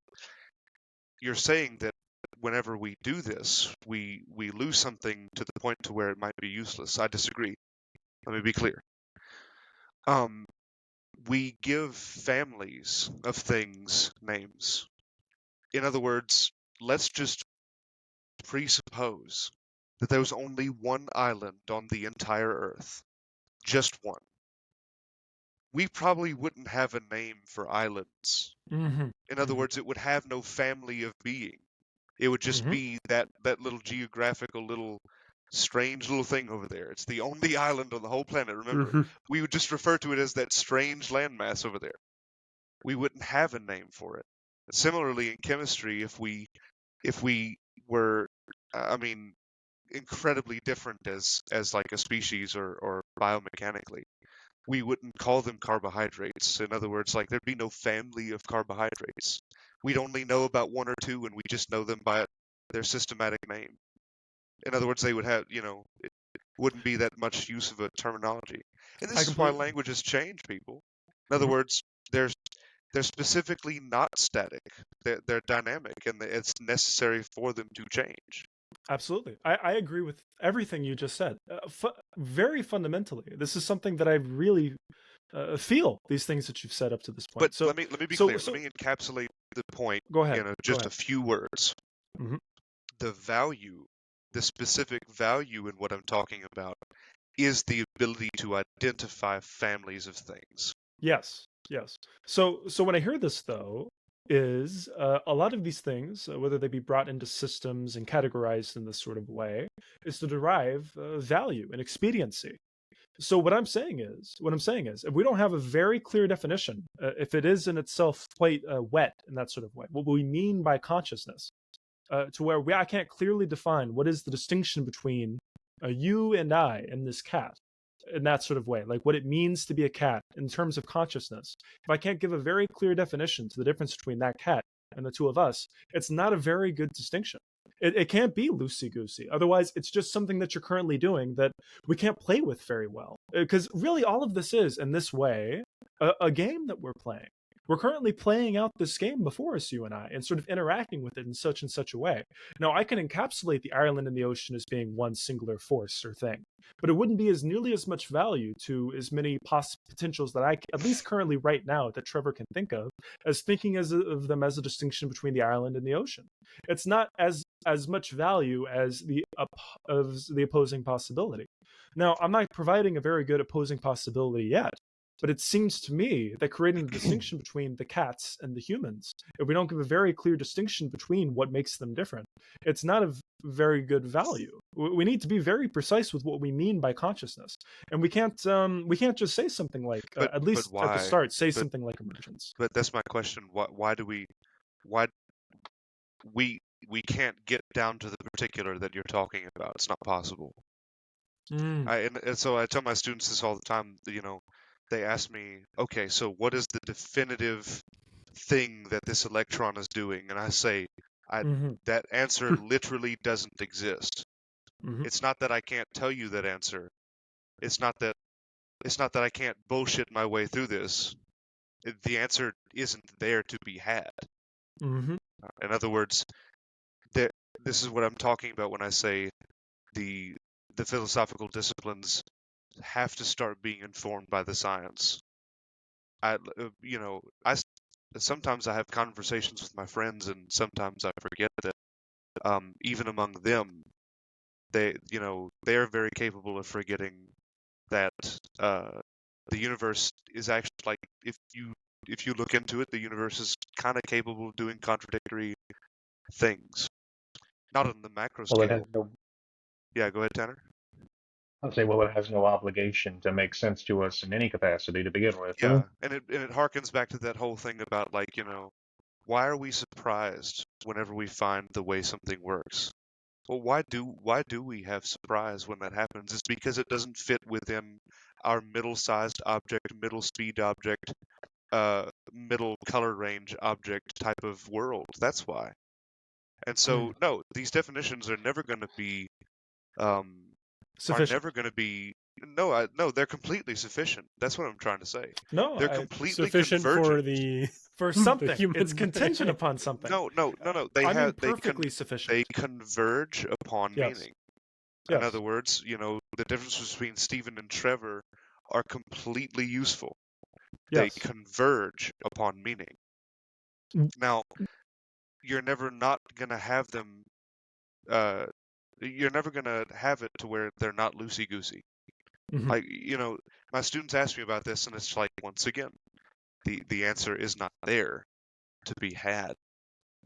Speaker 4: you're saying that whenever we do this, we lose something to the point to where it might be useless. I disagree. Let me be clear. We give families of things names. In other words, let's just presuppose that there was only one island on the entire Earth. Just one. We probably wouldn't have a name for islands. In other words, it would have no family of being. It would just be that little geographical little strange little thing over there. It's the only island on the whole planet, remember?
Speaker 3: Mhm.
Speaker 4: We would just refer to it as that strange landmass over there. We wouldn't have a name for it. Similarly, in chemistry, if we were, I mean, incredibly different as like a species or biomechanically, we wouldn't call them carbohydrates. In other words, like there'd be no family of carbohydrates. We'd only know about one or two, and we just know them by their systematic name. In other words, they would have, it wouldn't be that much use of a terminology. And
Speaker 1: I
Speaker 4: this is why
Speaker 1: completely.
Speaker 4: languages change, people. In other
Speaker 1: Mhm.
Speaker 4: words, they're specifically not static. They're dynamic, and it's necessary for them to change.
Speaker 1: Absolutely. I agree with everything you just said. Very fundamentally, this is something that I really feel, these things that you've said up to this
Speaker 4: But
Speaker 1: point. So,
Speaker 4: let me be
Speaker 1: so,
Speaker 4: clear. Let
Speaker 1: so
Speaker 4: me encapsulate the point
Speaker 1: go ahead.
Speaker 4: in
Speaker 1: Go
Speaker 4: just a
Speaker 1: ahead.
Speaker 4: few words.
Speaker 1: Mhm.
Speaker 4: The value, the specific value in what I'm talking about, is the ability to identify families of things.
Speaker 1: Yes. Yes. So when I hear this, though, is a lot of these things, whether they be brought into systems and categorized in this sort of way, is to derive value and expediency. So what I'm saying is, if we don't have a very clear definition, if it is in itself quite wet in that sort of way, what we mean by consciousness, to where I can't clearly define what is the distinction between you and I and this cat in that sort of way, like what it means to be a cat in terms of consciousness. If I can't give a very clear definition to the difference between that cat and the two of us, it's not a very good distinction. It can't be loosey goosey. Otherwise, it's just something that you're currently doing that we can't play with very well. Because really, all of this is, in this way, a game that we're playing. We're currently playing out this game before us, you and I, and sort of interacting with it in such and such a way. Now, I can encapsulate the island and the ocean as being one singular force or thing, but it wouldn't be as nearly as much value to as many potentials that I, at least currently right now, that Trevor can think of, as thinking of them as a distinction between the island and the ocean. It's not as much value as the opposing possibility. Now, I'm not providing a very good opposing possibility yet, but it seems to me that creating the distinction between the cats and the humans, if we don't give a very clear distinction between what makes them different, it's not of very good value. We need to be very precise with what we mean by consciousness, and we can't just say something like,
Speaker 4: But
Speaker 1: at least at the
Speaker 4: why?
Speaker 1: start, say
Speaker 4: But
Speaker 1: something like emergence.
Speaker 4: but that's my question. Why do why we can't get down to the particular that you're talking about? It's not possible.
Speaker 1: Mm.
Speaker 4: And so I tell my students this all the time. They ask me, okay, so what is the definitive thing that this electron is doing? And I say,
Speaker 1: Mm-hmm.
Speaker 4: that answer literally doesn't exist.
Speaker 1: Mm-hmm.
Speaker 4: It's not that I can't tell you that answer. It's not that I can't bullshit my way through this. The answer isn't there to be had.
Speaker 1: Mm-hmm.
Speaker 4: In other words, this is what I'm talking about when I say the philosophical disciplines have to start being informed by the science. Sometimes I have conversations with my friends, and sometimes I forget that even among them, they are very capable of forgetting that the universe is actually, like, if you look into it, the universe is kind of capable of doing contradictory things, not on the macro
Speaker 2: Well, it
Speaker 4: scale.
Speaker 2: has no.
Speaker 4: Yeah, go ahead, Tanner.
Speaker 2: I'd say, well, it has no obligation to make sense to us in any capacity to begin with.
Speaker 4: Yeah, and it harkens back to that whole thing about, like, why are we surprised whenever we find the way something works? Well, why do we have surprise when that happens? It's because it doesn't fit within our middle-sized object, middle-speed object, middle color range object type of world. That's why. And so, no, these definitions are never going to be
Speaker 1: Sufficient.
Speaker 4: no, they're completely sufficient. That's what I'm trying to say.
Speaker 1: No,
Speaker 4: They're completely
Speaker 3: Sufficient for
Speaker 4: convergent.
Speaker 3: the
Speaker 1: for something.
Speaker 3: human
Speaker 1: It's contingent
Speaker 3: brain.
Speaker 1: upon something.
Speaker 4: No.
Speaker 1: I mean, perfectly sufficient.
Speaker 4: They converge upon
Speaker 1: Yes.
Speaker 4: meaning.
Speaker 1: Yes.
Speaker 4: In other words, the differences between Stephen and Trevor are completely useful. They
Speaker 1: Yes.
Speaker 4: converge upon meaning.
Speaker 1: Mm.
Speaker 4: Now, you're never not gonna have them. You're never gonna have it to where they're not loosey goosey.
Speaker 1: Mhm.
Speaker 4: Like, my students ask me about this, and it's like, once again, the answer is not there to be had.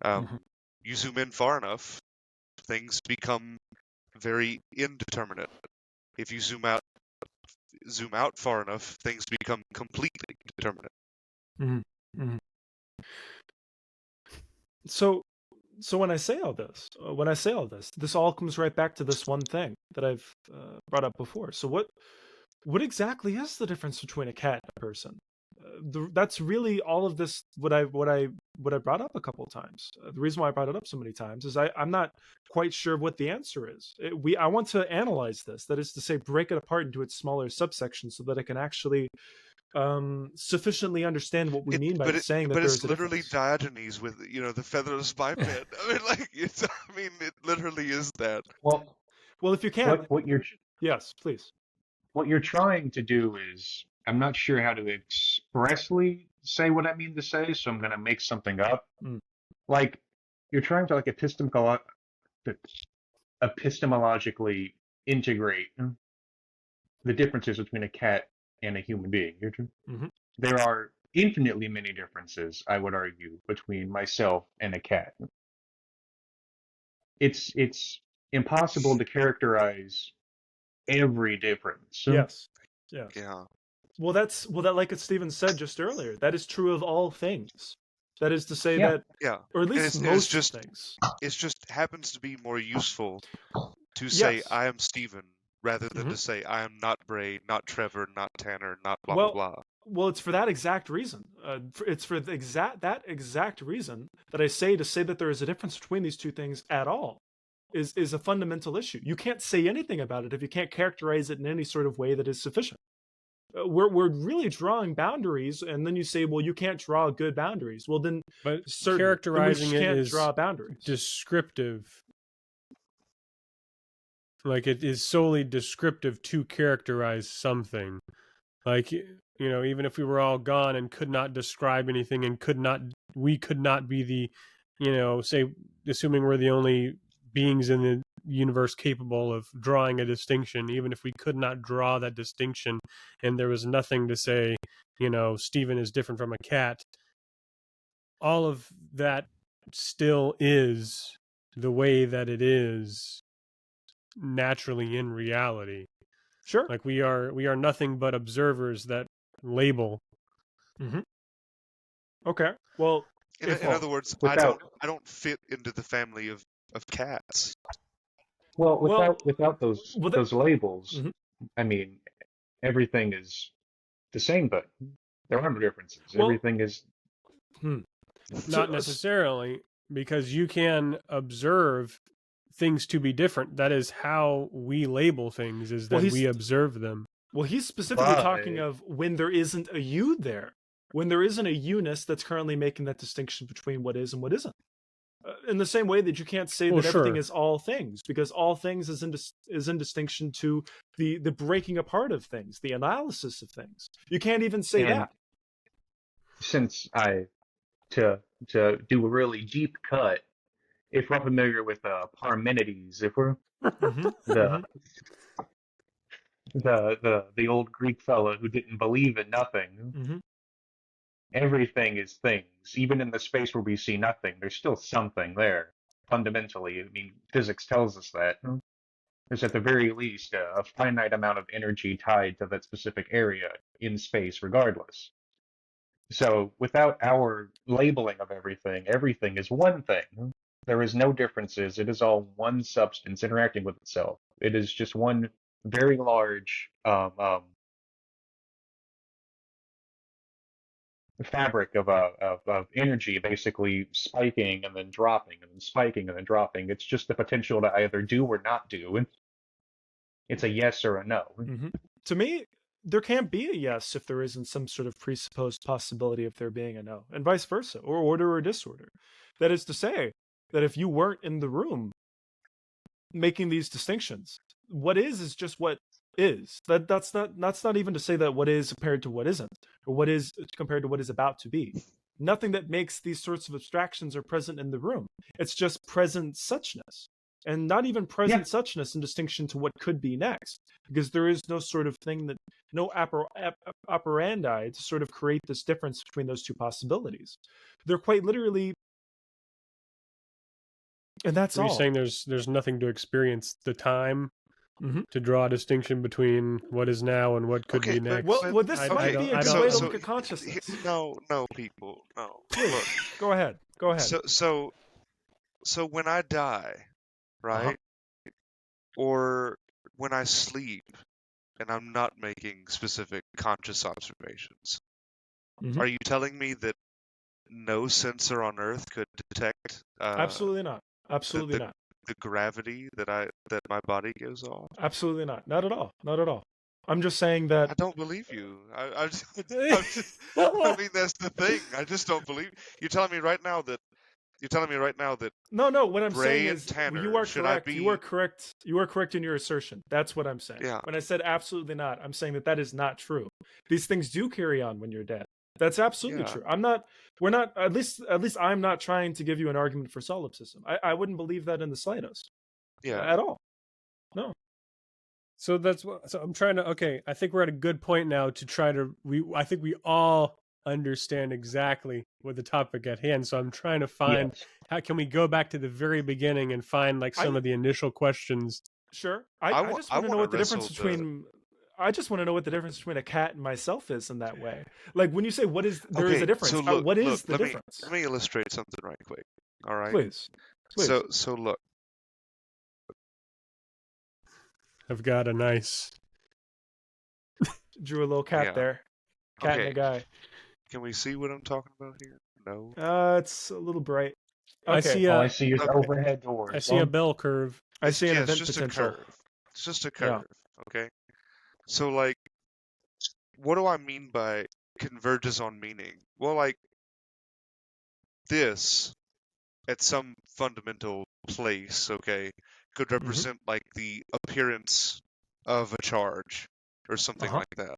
Speaker 1: Mhm.
Speaker 4: You zoom in far enough, things become very indeterminate. If you zoom out far enough, things become completely determinate.
Speaker 1: Mm-hmm. Mm-hmm. So when I say all this, this all comes right back to this one thing that I've brought up before. So what exactly is the difference between a cat and a person? That's really all of this. What I brought up a couple of times. The reason why I brought it up so many times is I'm not quite sure what the answer is. I want to analyze this. That is to say, break it apart into its smaller subsections so that I can actually sufficiently understand what we mean by saying that
Speaker 4: but
Speaker 1: there's
Speaker 4: it's
Speaker 1: a
Speaker 4: literally
Speaker 1: difference.
Speaker 4: Diogenes with the featherless biped. I mean, like it literally is that.
Speaker 2: Well,
Speaker 1: Well, if you can't,
Speaker 2: what you're
Speaker 1: yes, please.
Speaker 2: what you're trying to do is, I'm not sure how to expressly say what I mean to say, so I'm going to make something up.
Speaker 1: Mm.
Speaker 2: Like, you're trying to epistemologically integrate the differences between a cat and a human being.
Speaker 1: Mm-hmm.
Speaker 2: There are infinitely many differences, I would argue, between myself and a cat. It's impossible to characterize every difference.
Speaker 1: Yes. Yes.
Speaker 4: Yeah.
Speaker 1: Well, that like Stephen said just earlier, that is true of all things. That is to say
Speaker 2: Yeah.
Speaker 1: that,
Speaker 4: Yeah.
Speaker 1: or at
Speaker 4: And
Speaker 1: least
Speaker 4: it's
Speaker 1: most
Speaker 4: just
Speaker 1: things.
Speaker 4: it just happens to be more useful to say
Speaker 1: Yes.
Speaker 4: I am Stephen rather than
Speaker 1: Mhm.
Speaker 4: to say I am not Bray, not Trevor, not Tanner, not blah
Speaker 1: Well,
Speaker 4: blah blah.
Speaker 1: Well, it's for that exact reason. It's for that exact reason that I say that there is a difference between these two things at all is a fundamental issue. You can't say anything about it if you can't characterize it in any sort of way that is sufficient. We're really drawing boundaries, and then you say, well, you can't draw good boundaries. Well, then,
Speaker 3: But
Speaker 1: certainly,
Speaker 3: characterizing
Speaker 1: then we
Speaker 3: it
Speaker 1: can't
Speaker 3: is
Speaker 1: draw boundaries.
Speaker 3: descriptive. Like it is solely descriptive to characterize something. Like, even if we were all gone and could not describe anything and we could not be the, say, assuming we're the only beings in the universe capable of drawing a distinction, even if we could not draw that distinction and there was nothing to say, Stephen is different from a cat, all of that still is the way that it is naturally in reality.
Speaker 1: Sure.
Speaker 3: Like we are nothing but observers that label.
Speaker 1: Mm-hmm. Okay. Well,
Speaker 4: In other words, I don't fit into the family of cats.
Speaker 2: Without those labels,
Speaker 1: mm-hmm.
Speaker 2: I mean, everything is the same, but there are no differences.
Speaker 1: Well,
Speaker 2: everything is
Speaker 3: not necessarily, because you can observe things to be different. That is how we label things, is that we observe them.
Speaker 1: Well, he's specifically talking of when there isn't a you there, when there isn't a you-ness that's currently making that distinction between what is and what isn't. In the same way that you can't say that everything is all things, because all things is in distinction to the breaking apart of things, the analysis of things. You can't even say that.
Speaker 2: Since to do a really deep cut, if we're familiar with Parmenides, if we're the old Greek fellow who didn't believe in nothing. Everything is things. Even in the space where we see nothing, there's still something there. Fundamentally, I mean, physics tells us that. There's at the very least a finite amount of energy tied to that specific area in space, regardless. So, without our labeling of everything, everything is one thing. There is no differences. It is all one substance interacting with itself. It is just one very large fabric of energy, basically spiking and then dropping and then spiking and then dropping. It's just the potential to either do or not do. It's a yes or a no.
Speaker 1: To me, there can't be a yes if there isn't some sort of presupposed possibility of there being a no, and vice versa, or order or disorder. That is to say that if you weren't in the room making these distinctions, what is just what is. That's not even to say that what is compared to what isn't, or what is compared to what is about to be. Nothing that makes these sorts of abstractions are present in the room. It's just present suchness, and not even present suchness in distinction to what could be next, because there is no sort of thing that, no operandi to sort of create this difference between those two possibilities. They're quite literally And that's
Speaker 3: Are you
Speaker 1: all.
Speaker 3: saying there's nothing to experience the time
Speaker 1: Mhm.
Speaker 3: to draw a distinction between what is now and what could
Speaker 4: Okay,
Speaker 3: be
Speaker 4: but
Speaker 3: next?
Speaker 1: Well, this
Speaker 3: I
Speaker 1: might be
Speaker 3: don't.
Speaker 1: a
Speaker 3: I
Speaker 1: good
Speaker 3: don't.
Speaker 1: way to
Speaker 4: so
Speaker 1: look at consciousness.
Speaker 4: no, people, no. Look,
Speaker 1: Please, go ahead. Go ahead.
Speaker 4: so when I die,
Speaker 1: Uh-huh.
Speaker 4: right, or when I sleep, and I'm not making specific conscious observations,
Speaker 1: Mhm.
Speaker 4: are you telling me that no sensor on Earth could detect
Speaker 1: Absolutely not. Absolutely
Speaker 4: the
Speaker 1: not.
Speaker 4: the gravity that my body gives off?
Speaker 1: Absolutely not. Not at all. Not at all. I'm just saying that.
Speaker 4: I don't believe you. I'm just, I mean, that's the thing. I just don't believe. You're telling me right now that
Speaker 1: No. What I'm saying
Speaker 4: Ray and
Speaker 1: is you
Speaker 4: Tanner,
Speaker 1: are
Speaker 4: should I
Speaker 1: correct. You are
Speaker 4: be?
Speaker 1: correct. You are correct in your assertion. That's what I'm saying.
Speaker 4: Yeah,
Speaker 1: When I said absolutely not, I'm saying that is not true. These things do carry on when you're dead. That's absolutely
Speaker 4: yeah.
Speaker 1: true. I'm not. We're not. At least I'm not trying to give you an argument for solipsism. I wouldn't believe that in the slightest,
Speaker 4: Yeah.
Speaker 1: at all. No.
Speaker 3: So that's what. So I'm trying to. Okay, I think we're at a good point now to try to. I think we all understand exactly what the topic at hand. So I'm trying to find
Speaker 2: Yes.
Speaker 3: how can we go back to the very beginning and find like some
Speaker 1: I
Speaker 3: of the initial questions.
Speaker 1: Sure.
Speaker 4: I
Speaker 1: I
Speaker 4: want
Speaker 1: just
Speaker 4: I
Speaker 1: want to know
Speaker 4: want to
Speaker 1: what the difference
Speaker 4: wrestle the.
Speaker 1: between. I just want to know what the difference between a cat and myself is in that way. Like when you say there is a
Speaker 4: Okay, so
Speaker 1: difference.
Speaker 4: look,
Speaker 1: What
Speaker 4: look.
Speaker 1: is the
Speaker 4: Let
Speaker 1: difference?
Speaker 4: me illustrate something right quick. All right.
Speaker 1: Please. Please.
Speaker 4: So look.
Speaker 3: I've got a nice.
Speaker 1: Drew a little cat
Speaker 4: Yeah.
Speaker 1: there. Cat and a
Speaker 4: Okay.
Speaker 1: guy.
Speaker 4: Can we see what I'm talking about here? No.
Speaker 1: It's a little bright.
Speaker 3: I
Speaker 1: Okay.
Speaker 3: see
Speaker 2: All I
Speaker 3: a.
Speaker 2: see is
Speaker 4: Okay.
Speaker 2: overhead
Speaker 3: I
Speaker 2: doors.
Speaker 3: see a bell curve.
Speaker 1: I see an
Speaker 4: It's
Speaker 1: event
Speaker 4: just a
Speaker 1: potential.
Speaker 4: curve. It's just a
Speaker 1: Yeah.
Speaker 4: curve. Okay. So like, what do I mean by converges on meaning? Well, like this at some fundamental place, okay, could
Speaker 1: Mm-hmm.
Speaker 4: represent like the appearance of a charge or something
Speaker 1: Uh-huh.
Speaker 4: like that.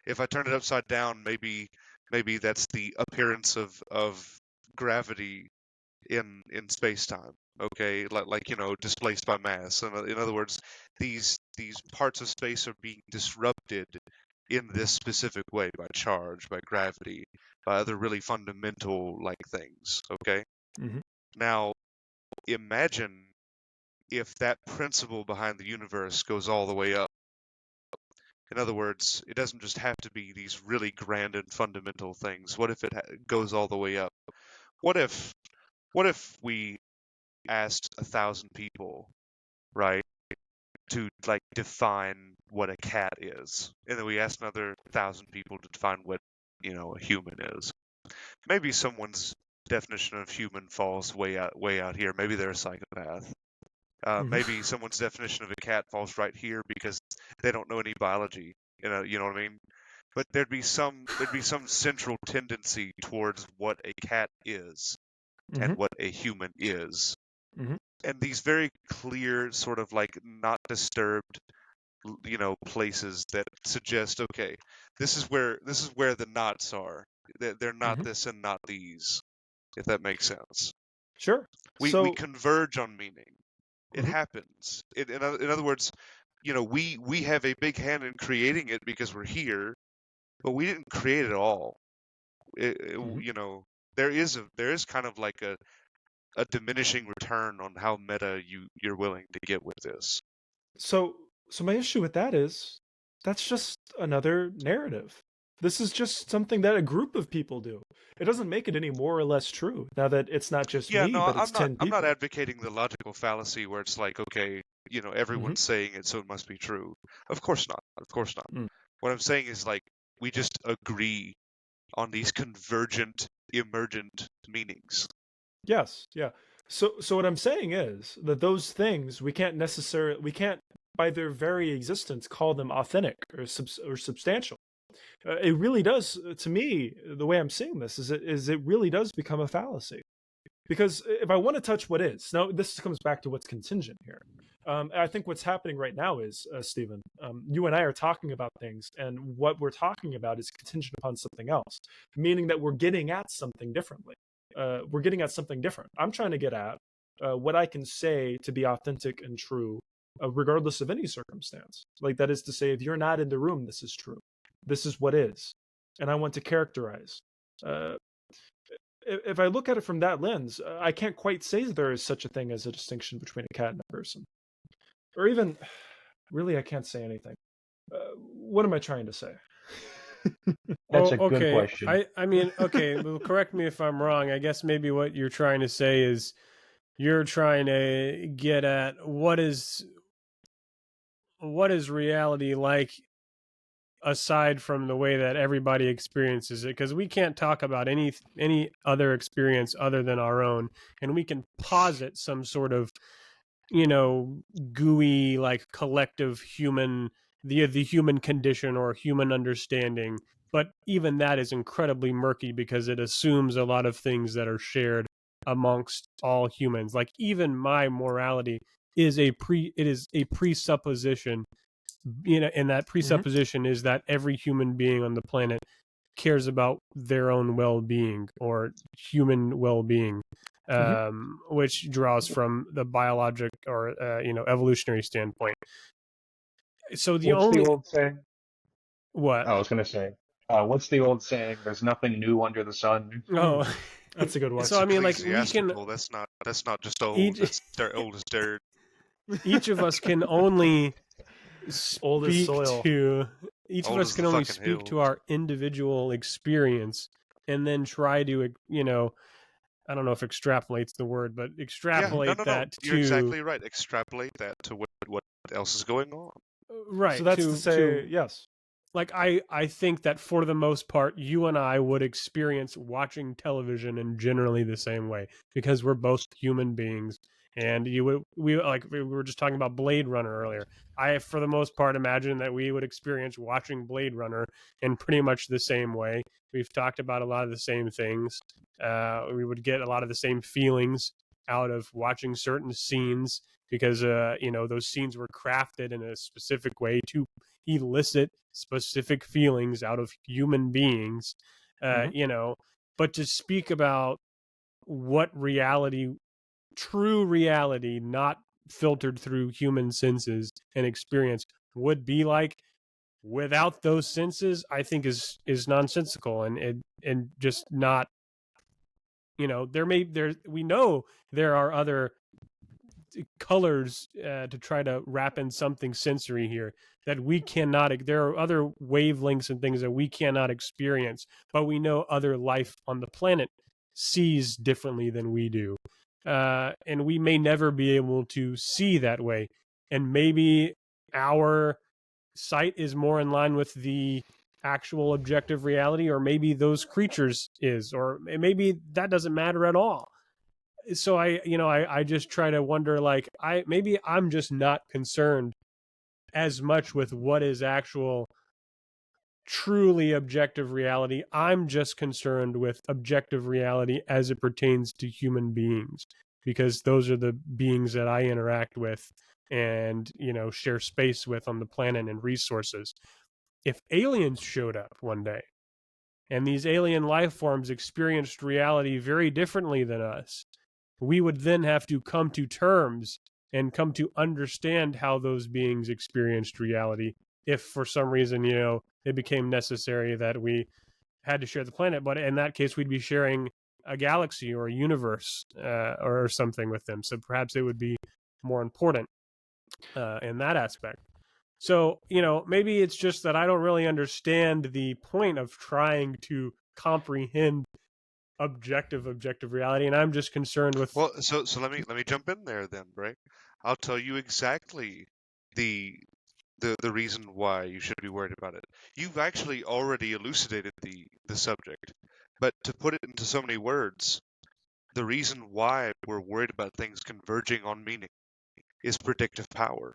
Speaker 4: If I turn it upside down, maybe that's the appearance of gravity in space time. Okay, like displaced by mass. In other words, these parts of space are being disrupted in this specific way by charge, by gravity, by other really fundamental like things. Okay,
Speaker 1: Mm-hmm.
Speaker 4: now imagine if that principle behind the universe goes all the way up. In other words, it doesn't just have to be these really grand and fundamental things. What if it goes all the way up? What if we asked 1,000 people, right, to like define what a cat is, and then we asked another 1,000 people to define what a human is? Maybe someone's definition of human falls way out here. Maybe they're a psychopath.
Speaker 1: Mm-hmm.
Speaker 4: Maybe someone's definition of a cat falls right here because they don't know any biology. You know what I mean? But there'd be some central tendency towards what a cat is and
Speaker 1: Mm-hmm.
Speaker 4: what a human is.
Speaker 1: Mm-hmm.
Speaker 4: And these very clear sort of like not disturbed places that suggest, okay, this is where the knots are. They're not
Speaker 1: Mm-hmm.
Speaker 4: this and not these, if that makes sense.
Speaker 1: Sure.
Speaker 4: We
Speaker 1: So.
Speaker 4: converge on meaning. It
Speaker 1: Mhm.
Speaker 4: happens. In other words, we have a big hand in creating it because we're here, but we didn't create it all.
Speaker 1: Mhm.
Speaker 4: There is kind of like a diminishing return on how meta you're willing to get with this.
Speaker 1: So my issue with that is that's just another narrative. This is just something that a group of people do. It doesn't make it any more or less true now that it's not just
Speaker 4: Yeah,
Speaker 1: me,
Speaker 4: no,
Speaker 1: but it's 10
Speaker 4: I'm not
Speaker 1: people.
Speaker 4: advocating the logical fallacy where it's like, okay,
Speaker 1: Mhm.
Speaker 4: everyone's saying it, so it must be true. Of course not. Of course not.
Speaker 1: Mm.
Speaker 4: What I'm saying is like we just agree on these convergent, emergent meanings.
Speaker 1: Yes, yeah. So what I'm saying is that those things we can't by their very existence call them authentic or substantial. It really does to me the way I'm seeing this is it really does become a fallacy. Because if I want to touch what is, now this comes back to what's contingent here. I think what's happening right now is, Stephen, you and I are talking about things, and what we're talking about is contingent upon something else, meaning that we're getting at something differently. We're getting at something different. I'm trying to get at what I can say to be authentic and true, regardless of any circumstance. Like, that is to say, if you're not in the room, this is true. This is what is. And I want to characterize. Uh, if I look at it from that lens, I can't quite say that there is such a thing as a distinction between a cat and a person, or even really, I can't say anything. What am I trying to say?
Speaker 2: That's
Speaker 3: Oh,
Speaker 2: a good
Speaker 3: okay.
Speaker 2: question.
Speaker 3: I mean, okay, well, correct me if I'm wrong. I guess maybe what you're trying to say is you're trying to get at what is reality like aside from the way that everybody experiences it, because we can't talk about any other experience other than our own, and we can posit some sort of, you know, gooey, like, collective human, the human condition or human understanding, but even that is incredibly murky because it assumes a lot of things that are shared amongst all humans. Like, even my morality is a presupposition, you know, and that presupposition is that every human being on the planet cares about their own well-being or human well-being, which draws from the biologic or evolutionary standpoint. So the
Speaker 2: What's the
Speaker 3: only
Speaker 2: old saying?
Speaker 3: what
Speaker 2: I was going to say, what's the old saying? There's nothing new under the sun.
Speaker 3: oh
Speaker 1: That's a good one.
Speaker 3: so I mean, like, we can
Speaker 4: Ecclesiastical. That's not just old.
Speaker 3: each
Speaker 4: That's old as dirt.
Speaker 3: each of us can only
Speaker 1: Old as
Speaker 3: speak
Speaker 1: soil.
Speaker 3: to each of
Speaker 4: Old
Speaker 3: us
Speaker 4: as
Speaker 3: can
Speaker 4: the
Speaker 3: only
Speaker 4: fucking
Speaker 3: speak to
Speaker 4: hills.
Speaker 3: our individual experience and then try to, I don't know if extrapolate's the word, but
Speaker 4: Yeah,
Speaker 3: extrapolate
Speaker 4: no.
Speaker 3: that
Speaker 4: You're
Speaker 3: to
Speaker 4: exactly right. Extrapolate that to what else is going on.
Speaker 3: right
Speaker 1: So that's to say,
Speaker 3: to
Speaker 1: yes.
Speaker 3: like, I think that for the most part you and I would experience watching television in generally the same way because we're both human beings. And we were just talking about Blade Runner earlier. I, for the most part, imagine that we would experience watching Blade Runner in pretty much the same way. We've talked about a lot of the same things. We would get a lot of the same feelings out of watching certain scenes because those scenes were crafted in a specific way to elicit specific feelings out of human beings. But to speak about what reality, true reality, not filtered through human senses and experience, would be like without those senses, I think is nonsensical and just not. We know there are other colors to try to wrap in something sensory here that we cannot. There are other wavelengths and things that we cannot experience, but we know other life on the planet sees differently than we do, and we may never be able to see that way. And maybe our sight is more in line with the actual objective reality, or maybe those creatures is, or maybe that doesn't matter at all. So I just try to wonder, like, maybe I'm just not concerned as much with what is actual truly objective reality. I'm just concerned with objective reality as it pertains to human beings, because those are the beings that I interact with and share space with on the planet and resources. If aliens showed up one day and these alien life forms experienced reality very differently than us, we would then have to come to terms and come to understand how those beings experienced reality. If for some reason, it became necessary that we had to share the planet, but in that case, we'd be sharing a galaxy or a universe or something with them. So perhaps it would be more important in that aspect. So, maybe it's just that I don't really understand the point of trying to comprehend objective reality, and I'm just concerned with.
Speaker 4: Well, so let me jump in there then, right? I'll tell you exactly the the reason why you should be worried about it. You've actually already elucidated the subject, but to put it into so many words, the reason why we're worried about things converging on meaning is predictive power.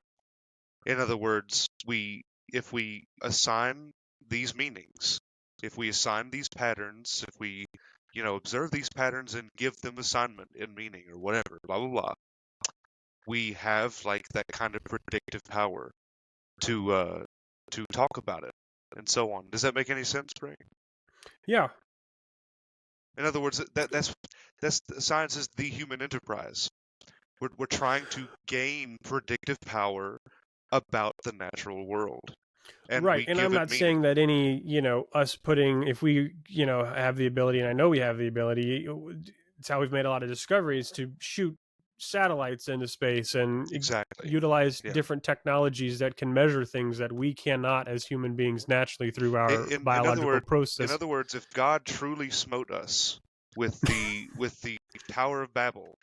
Speaker 4: In other words, if we assign these meanings, if we assign these patterns, if we observe these patterns and give them assignment in meaning or whatever, blah blah blah, we have like that kind of predictive power to talk about it and so on. Does that make any sense, Bray?
Speaker 3: Yeah.
Speaker 4: In other words, that's science is the human enterprise. We're trying to gain predictive power about the natural world. and
Speaker 3: Right.
Speaker 4: we
Speaker 3: And
Speaker 4: give
Speaker 3: I'm
Speaker 4: it
Speaker 3: not
Speaker 4: meaning.
Speaker 3: saying that any, us putting, if we, have the ability, and I know we have the ability, it's how we've made a lot of discoveries to shoot satellites into space and
Speaker 4: Exactly.
Speaker 3: utilize
Speaker 4: Yeah.
Speaker 3: different technologies that can measure things that we cannot as human beings naturally through our
Speaker 4: In other
Speaker 3: biological
Speaker 4: words,
Speaker 3: process.
Speaker 4: if God truly smote us with the Tower of Babel,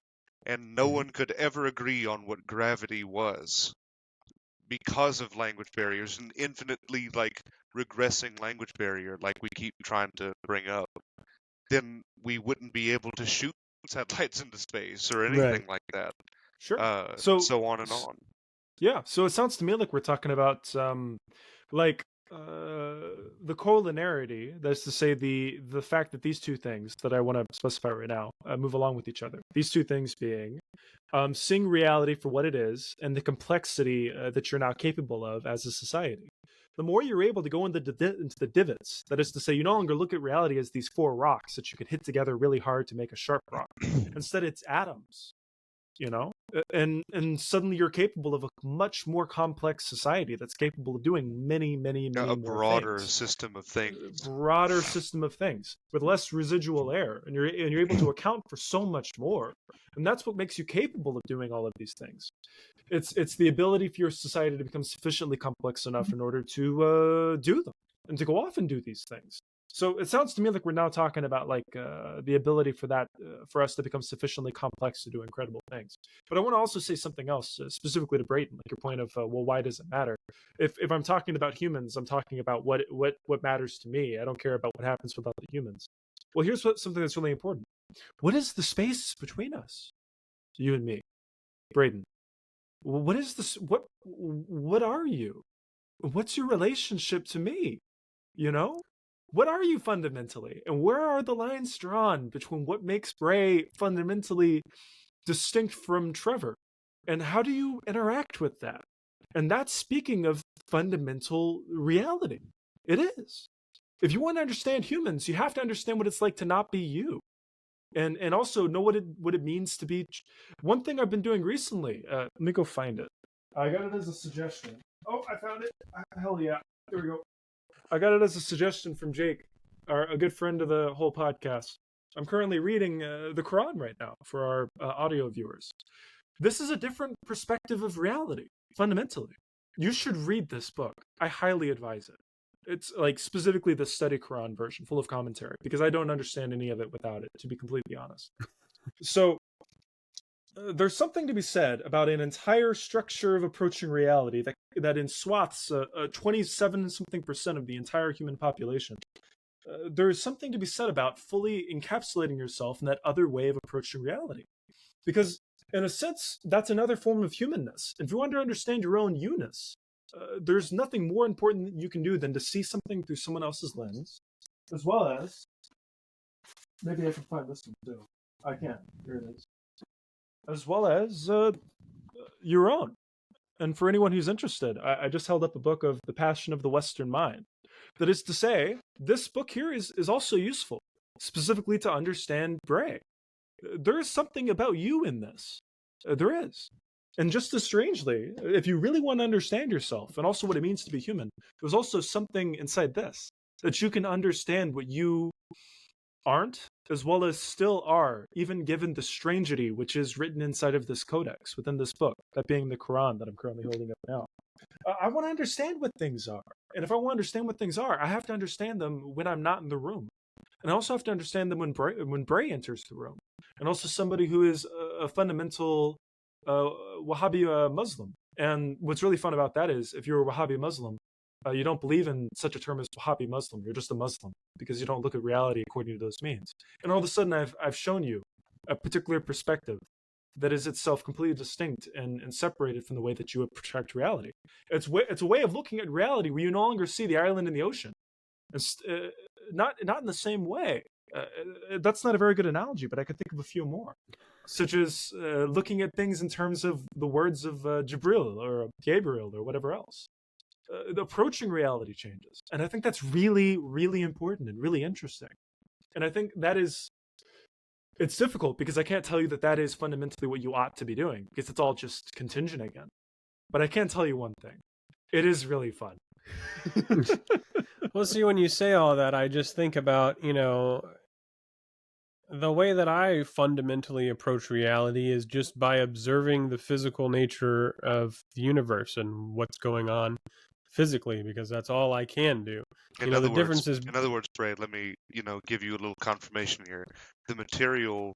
Speaker 4: and no one could ever agree on what gravity was because of language barriers, an infinitely regressing language barrier like we keep trying to bring up, then we wouldn't be able to shoot satellites into space or anything
Speaker 3: Right.
Speaker 4: like that.
Speaker 1: Sure.
Speaker 4: So on and on.
Speaker 1: Yeah, so it sounds to me like we're talking about like the collinearity. That's to say, the fact that these two things that I want to specify right now move along with each other. These two things being seeing reality for what it is and the complexity that you're now capable of as a society. The more you're able to go into the divots, that is to say, you no longer look at reality as these four rocks that you could hit together really hard to make a sharp rock. Instead, it's atoms, and suddenly you're capable of a much more complex society that's capable of doing many
Speaker 4: A
Speaker 1: more
Speaker 4: broader
Speaker 1: things.
Speaker 4: system of things.
Speaker 1: Broader system of things with less residual error, and you're able to account for so much more, and that's what makes you capable of doing all of these things. It's the ability for your society to become sufficiently complex enough in order to do them and to go off and do these things. So it sounds to me like we're now talking about the ability for that for us to become sufficiently complex to do incredible things. But I want to also say something else specifically to Brayton, like your point of well, why does it matter? If I'm talking about humans, I'm talking about what matters to me. I don't care about what happens without the humans. Well, here's something that's really important. What is the space between us, you and me, Brayden? What is this? What are you? What's your relationship to me? You know? What are you fundamentally? And where are the lines drawn between what makes Bray fundamentally distinct from Trevor? And how do you interact with that? And that's speaking of fundamental reality. It is. If you want to understand humans, you have to understand what it's like to not be you. And also know what it means to be. One thing I've been doing recently. Let me go find it. I got it as a suggestion. Oh, I found it. Hell yeah! There we go. I got it as a suggestion from Jake, a good friend of the whole podcast. I'm currently reading the Quran right now for our audio viewers. This is a different perspective of reality, fundamentally. You should read this book. I highly advise it. It's like specifically the study Quran version, full of commentary, because I don't understand any of it without it, to be completely honest. So there's something to be said about an entire structure of approaching reality that in swaths 27 something percent of the entire human population. There's something to be said about fully encapsulating yourself in that other way of approaching reality, because in a sense that's another form of humanness. If you want to understand your own you-ness, there's nothing more important that you can do than to see something through someone else's lens, as well as maybe I can find this one too. I can. Here it is. As well as your own. And for anyone who's interested, I just held up a book of The Passion of the Western Mind. That is to say, this book here is also useful, specifically to understand Bray. There is something about you in this. There is. And just as strangely, if you really want to understand yourself and also what it means to be human, there's also something inside this that you can understand what you aren't, as well as still are, even given the strangity which is written inside of this codex within this book, that being the Quran that I'm currently holding up now. I want to understand what things are. And if I want to understand what things are, I have to understand them when I'm not in the room. And I also have to understand them when Bray enters the room. And also somebody who is a fundamental Wahhabi Muslim. And what's really fun about that is if you're a Wahhabi Muslim, you don't believe in such a term as Wahhabi Muslim. You're just a Muslim because you don't look at reality according to those means. And all of a sudden, I've shown you a particular perspective that is itself completely distinct and separated from the way that you would project reality. It's a way of looking at reality where you no longer see the island in the ocean. It's, not in the same way. That's not a very good analogy, but I could think of a few more, such as looking at things in terms of the words of Jibril or Gabriel or whatever else. The approaching reality changes, and I think that's really, really important and really interesting. And I think that is, it's difficult because I can't tell you that is fundamentally what you ought to be doing because it's all just contingent again. But I can tell you one thing: it is really fun.
Speaker 3: Well, see, when you say all that, I just think about, the way that I fundamentally approach reality is just by observing the physical nature of the universe and what's going on physically, because that's all I can do.
Speaker 4: In
Speaker 3: The
Speaker 4: other
Speaker 3: difference is,
Speaker 4: Bray, let me, give you a little confirmation here. The material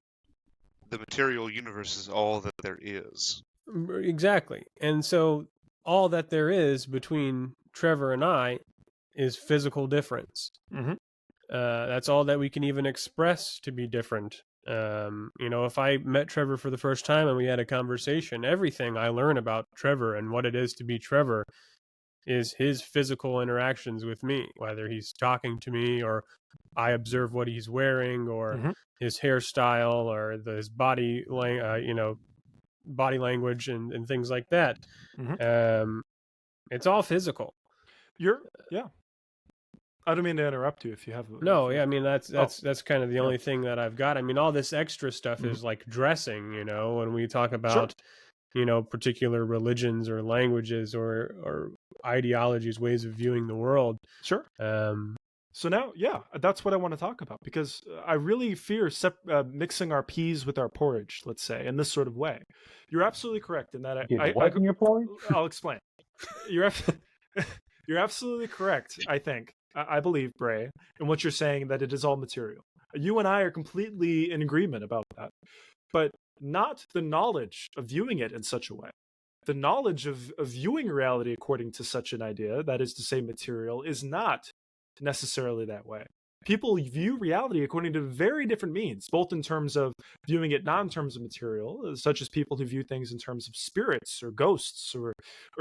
Speaker 4: universe is all that there is.
Speaker 3: exactly. And so all that there is between Trevor and I is physical difference.
Speaker 1: Mm-hmm.
Speaker 3: That's all that we can even express to be different. If I met Trevor for the first time and we had a conversation, everything I learn about Trevor and what it is to be Trevor is his physical interactions with me, whether he's talking to me or I observe what he's wearing or his hairstyle or his body language and things like that. It's all physical.
Speaker 1: Yeah. I don't mean to interrupt you if you have.
Speaker 3: No, yeah, I mean that's kind of the only thing that I've got. I mean, all this extra stuff is like dressing, when we talk about, particular religions or languages or ideologies, ways of viewing the world.
Speaker 1: Sure. So now, that's what I want to talk about, because I really fear mixing our peas with our porridge, let's say, in this sort of way. You're absolutely correct in that.
Speaker 2: In your porridge?
Speaker 1: I'll explain. You're absolutely correct, I think. I believe, Bray, in what you're saying, that it is all material. You and I are completely in agreement about that. But not the knowledge of viewing it in such a way. The knowledge of viewing reality according to such an idea, that is to say material, is not necessarily that way. People view reality according to very different means, both in terms of viewing it not in terms of material, such as people who view things in terms of spirits or ghosts or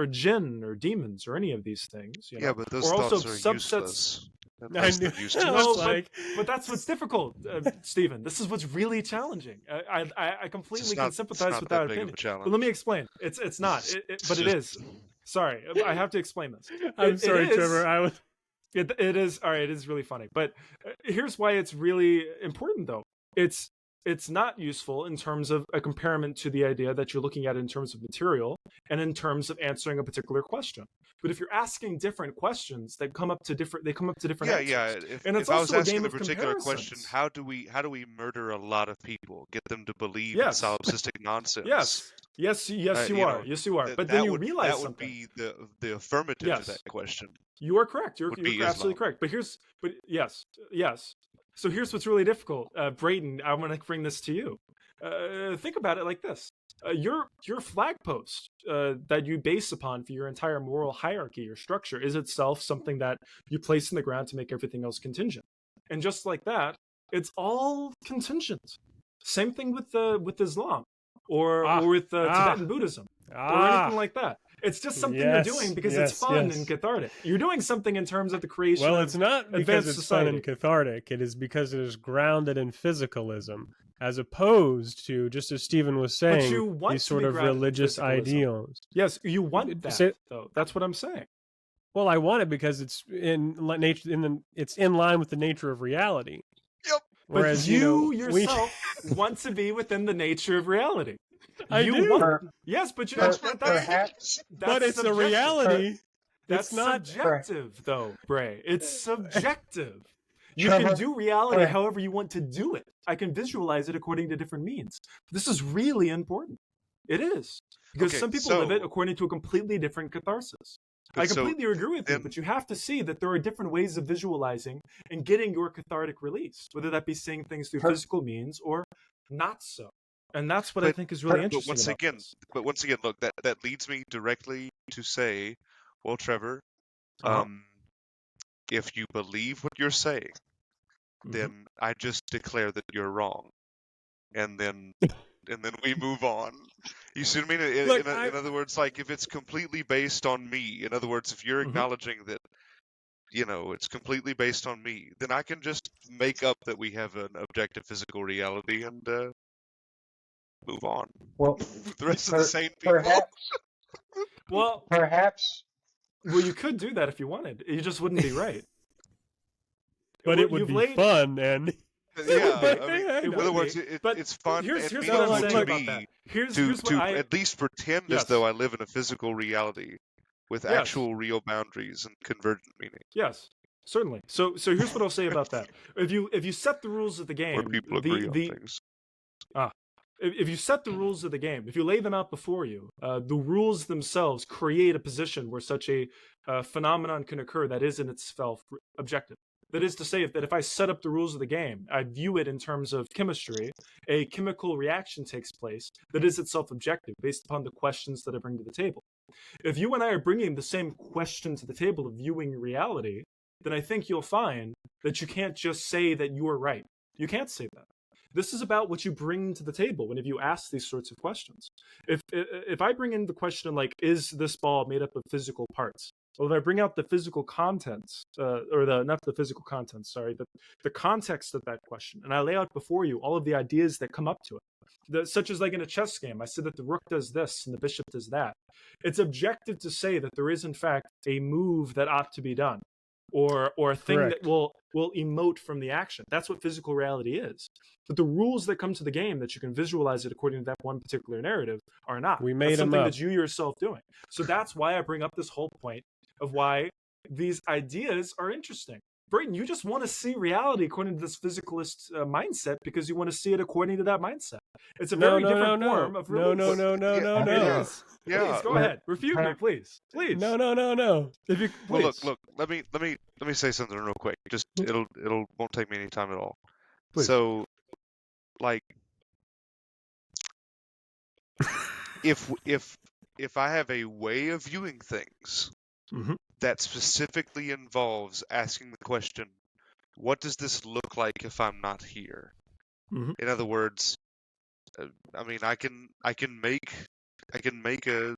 Speaker 1: jinn or demons or any of these things.
Speaker 4: Yeah, but those
Speaker 1: or
Speaker 4: thoughts
Speaker 1: also
Speaker 4: are
Speaker 1: subsets.
Speaker 3: Useless.
Speaker 1: But that's what's difficult, Stephen. This is what's really challenging. I completely can sympathize with that opinion. But let me explain. It's not, but it is. Sorry, I have to explain this.
Speaker 3: I'm sorry, Trevor.
Speaker 1: It is all right. It is really funny, but here's why it's really important, though. It's not useful in terms of a comparison to the idea that you're looking at in terms of material and in terms of answering a particular question. But if you're asking different questions, they come up to different answers.
Speaker 4: Yeah.
Speaker 1: And it's
Speaker 4: if I
Speaker 1: also
Speaker 4: was
Speaker 1: a game
Speaker 4: asking
Speaker 1: of
Speaker 4: a particular question,
Speaker 1: comparisons.
Speaker 4: how do we murder a lot of people, get them to believe in solipsistic nonsense?
Speaker 1: Yes, you are. Yes, you are. But then you realize
Speaker 4: that would be the affirmative to that question.
Speaker 1: You are correct. You're absolutely correct. But yes. So here's what's really difficult. Brayden, I'm going to bring this to you. Think about it like this. Your flag post that you base upon for your entire moral hierarchy or structure is itself something that you place in the ground to make everything else contingent. And just like that, it's all contingent. Same thing with Islam or with Tibetan Buddhism or anything like that. It's just something you're doing because it's fun and cathartic. You're doing something in terms of the creation.
Speaker 3: Well, it's not because it's
Speaker 1: society.
Speaker 3: fun and cathartic. It is because it is grounded in physicalism, as opposed to, just as Stephen was saying, these sort of religious ideals.
Speaker 1: Yes, you want that, though. That's what I'm saying.
Speaker 3: Well, I want it because it's it's in line with the nature of reality.
Speaker 4: Yep.
Speaker 1: Whereas but you yourself want to be within the nature of reality.
Speaker 3: I do.
Speaker 1: Yes, but
Speaker 3: perhaps. But it's a reality.
Speaker 1: That's not subjective, though, Bray. It's subjective. You can do reality however you want to do it. I can visualize it according to different means. This is really important. It is. Because some people live it according to a completely different catharsis. I completely agree with you, but you have to see that there are different ways of visualizing and getting your cathartic release, whether that be seeing things through physical means or not so. And that's what I think is really interesting.
Speaker 4: But once again, look, that leads me directly to say, well, Trevor, if you believe what you're saying, then I just declare that you're wrong, and then we move on. You see what I mean? In other words, like if it's completely based on me, in other words, if you're acknowledging that, it's completely based on me, then I can just make up that we have an objective physical reality and move on.
Speaker 2: Well,
Speaker 4: the rest of the same people.
Speaker 2: Perhaps.
Speaker 1: Well, you could do that if you wanted. You just wouldn't be right.
Speaker 3: But it would be fun, and
Speaker 4: in other words, it's fun.
Speaker 1: Here's what I'm saying about that.
Speaker 4: To at least pretend as though I live in a physical reality, with
Speaker 1: Yes.
Speaker 4: actual real boundaries and convergent meaning.
Speaker 1: Yes. Certainly. So here's what I'll say about that. If you set the rules of the game,
Speaker 4: Where people agree on things.
Speaker 1: If you set the rules of the game, if you lay them out before you, the rules themselves create a position where such a phenomenon can occur that is in itself objective. That is to say, that if I set up the rules of the game, I view it in terms of chemistry, a chemical reaction takes place that is itself objective based upon the questions that I bring to the table. If you and I are bringing the same question to the table of viewing reality, then I think you'll find that you can't just say that you are right. You can't say that. This is about what you bring to the table whenever you ask these sorts of questions. If I bring in the question like, is this ball made up of physical parts? Well, if I bring out the physical contents, not the physical contents, sorry, the context of that question, and I lay out before you all of the ideas that come up to it, such as like in a chess game, I said that the rook does this and the bishop does that. It's objective to say that there is in fact a move that ought to be done, or a thing
Speaker 3: Correct.
Speaker 1: that will emote from the action. That's what physical reality is. But the rules that come to the game that you can visualize it according to that one particular narrative are not.
Speaker 3: We made
Speaker 1: that's
Speaker 3: them
Speaker 1: something
Speaker 3: up.
Speaker 1: that you yourself doing. So that's why I bring up this whole point of why these ideas are interesting. Brayton, you just want to see reality according to this physicalist mindset because you want to see it according to that mindset. It's a very different form of release.
Speaker 3: No.
Speaker 1: It is.
Speaker 4: Yeah.
Speaker 1: Please go ahead. Refute me, please. Please.
Speaker 3: No.
Speaker 1: If you
Speaker 4: Well,
Speaker 1: please.
Speaker 4: look. Let me say something real quick. Just it'll won't take me any time at all.
Speaker 1: Please.
Speaker 4: So, like, if I have a way of viewing things
Speaker 1: Mhm.
Speaker 4: that specifically involves asking the question, what does this look like if I'm not here?
Speaker 1: Mhm.
Speaker 4: In other words, I mean, I can make a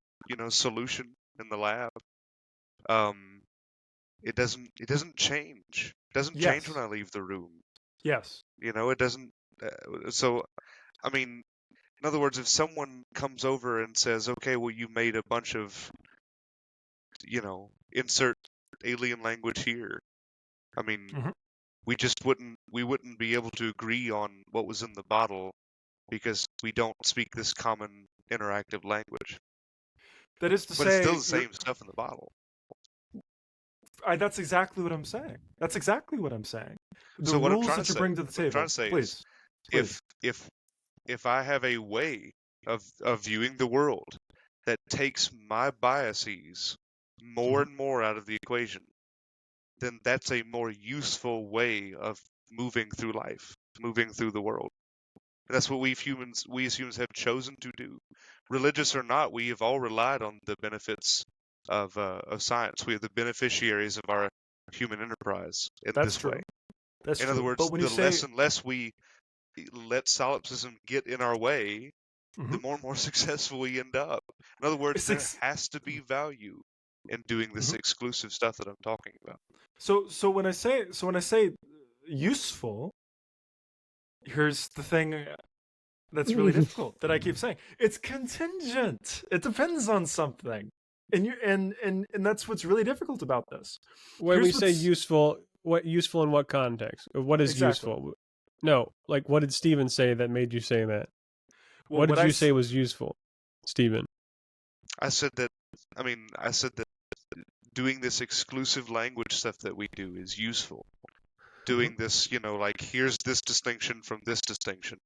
Speaker 4: solution in the lab. It doesn't change. It doesn't change
Speaker 1: Yes.
Speaker 4: when I leave the room.
Speaker 1: Yes.
Speaker 4: It doesn't. So, I mean, in other words, if someone comes over and says, "Okay, well, you made a bunch of, insert alien language here," I mean,
Speaker 1: Mhm.
Speaker 4: we just wouldn't be able to agree on what was in the bottle because we don't speak this common interactive language.
Speaker 1: That is to
Speaker 4: But it's
Speaker 1: say,
Speaker 4: still the same stuff in the bottle.
Speaker 1: that's exactly what I'm saying. That's exactly what I'm saying. The
Speaker 4: So what I'm
Speaker 1: rules
Speaker 4: trying
Speaker 1: that
Speaker 4: to
Speaker 1: you
Speaker 4: say,
Speaker 1: bring to the
Speaker 4: what I'm trying
Speaker 1: table,
Speaker 4: to say
Speaker 1: please.
Speaker 4: is, if I have a way of viewing the world that takes my biases more and more out of the equation, then that's a more useful way of moving through life, moving through the world. And that's what we as humans have chosen to do. Religious or not, we have all relied on the benefits of science. We are the beneficiaries of our human enterprise in
Speaker 1: That's
Speaker 4: this
Speaker 1: true.
Speaker 4: way.
Speaker 1: That's
Speaker 4: In
Speaker 1: true.
Speaker 4: other words,
Speaker 1: But when you
Speaker 4: the
Speaker 1: say,
Speaker 4: less and less we let solipsism get in our way, the
Speaker 1: Mhm.
Speaker 4: more and more successful we end up. In other words,
Speaker 1: It's
Speaker 4: there has to be value in doing this
Speaker 1: Mhm.
Speaker 4: exclusive stuff that I'm talking about.
Speaker 1: So when I say useful, here's the thing that's really difficult that I keep saying. It's contingent. It depends on something. And you and that's what's really difficult about this.
Speaker 3: When
Speaker 1: Here's
Speaker 3: we say
Speaker 1: what's
Speaker 3: useful, what useful in what context? What is
Speaker 1: exactly.
Speaker 3: useful? No, like what did Steven say that made you say that?
Speaker 1: Well,
Speaker 3: What did you say was useful, Steven?
Speaker 4: I said that doing this exclusive language stuff that we do is useful. Doing this, like here's this distinction from this distinction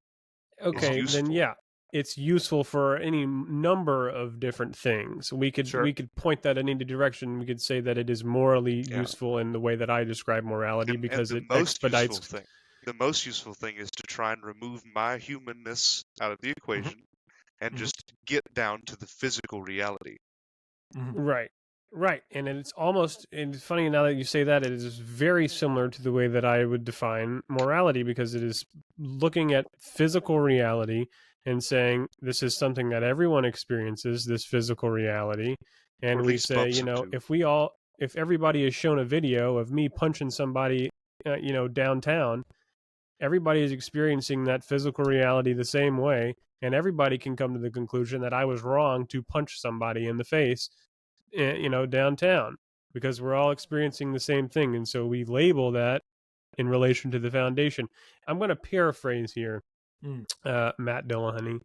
Speaker 4: is
Speaker 3: Okay,
Speaker 4: useful.
Speaker 3: then yeah, it's useful for any number of different things. We could
Speaker 1: Sure.
Speaker 3: we could point that in any direction. We could say that it is morally
Speaker 4: Yeah.
Speaker 3: useful in the way that I describe morality
Speaker 4: And
Speaker 3: because
Speaker 4: the
Speaker 3: it
Speaker 4: most
Speaker 3: expedites.
Speaker 4: useful thing is to try and remove my humanness out of the equation and
Speaker 1: Mhm.
Speaker 4: just get down to the physical reality.
Speaker 3: Right, and it's almost. And it's funny now that you say that, it is very similar to the way that I would define morality because it is looking at physical reality and saying this is something that everyone experiences, this physical reality,
Speaker 4: Or
Speaker 3: and
Speaker 4: at
Speaker 3: we
Speaker 4: least
Speaker 3: say,
Speaker 4: bumps into.
Speaker 3: if everybody is shown a video of me punching somebody, downtown, everybody is experiencing that physical reality the same way, and everybody can come to the conclusion that I was wrong to punch somebody in the face, downtown, because we're all experiencing the same thing, and so we label that in relation to the foundation. I'm going to paraphrase here, Matt Dillahunty.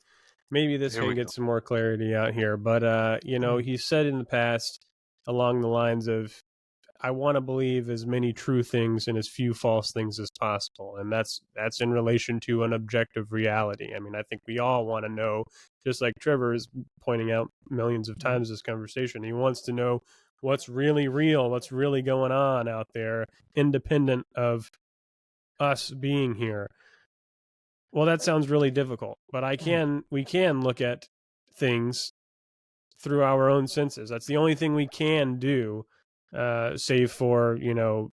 Speaker 3: Maybe this
Speaker 4: Here
Speaker 3: can
Speaker 4: we
Speaker 3: get
Speaker 4: go.
Speaker 3: some more clarity out here, but he said in the past along the lines of, I want to believe as many true things and as few false things as possible. And that's in relation to an objective reality. I mean, I think we all want to know, just like Trevor is pointing out millions of times this conversation, he wants to know what's really real, what's really going on out there, independent of us being here. Well, that sounds really difficult, but we can look at things through our own senses. That's the only thing we can do, save for,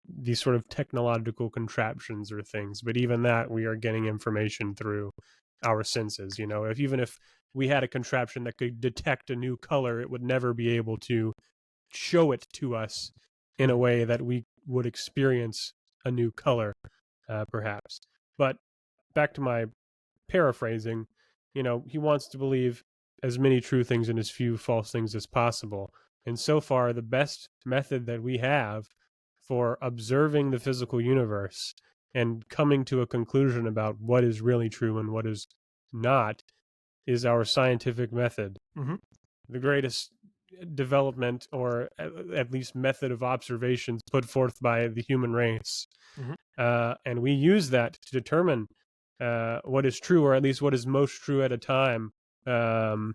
Speaker 3: these sort of technological contraptions or things. But even that, we are getting information through our senses. Even if we had a contraption that could detect a new color, it would never be able to show it to us in a way that we would experience a new color, perhaps. But back to my paraphrasing, he wants to believe as many true things and as few false things as possible. And so far, the best method that we have for observing the physical universe and coming to a conclusion about what is really true and what is not is our scientific method.
Speaker 1: Mm-hmm.
Speaker 3: The greatest development, or at least method of observations put forth by the human race.
Speaker 1: Mm-hmm.
Speaker 3: And we use that to determine what is true, or at least what is most true at a time. The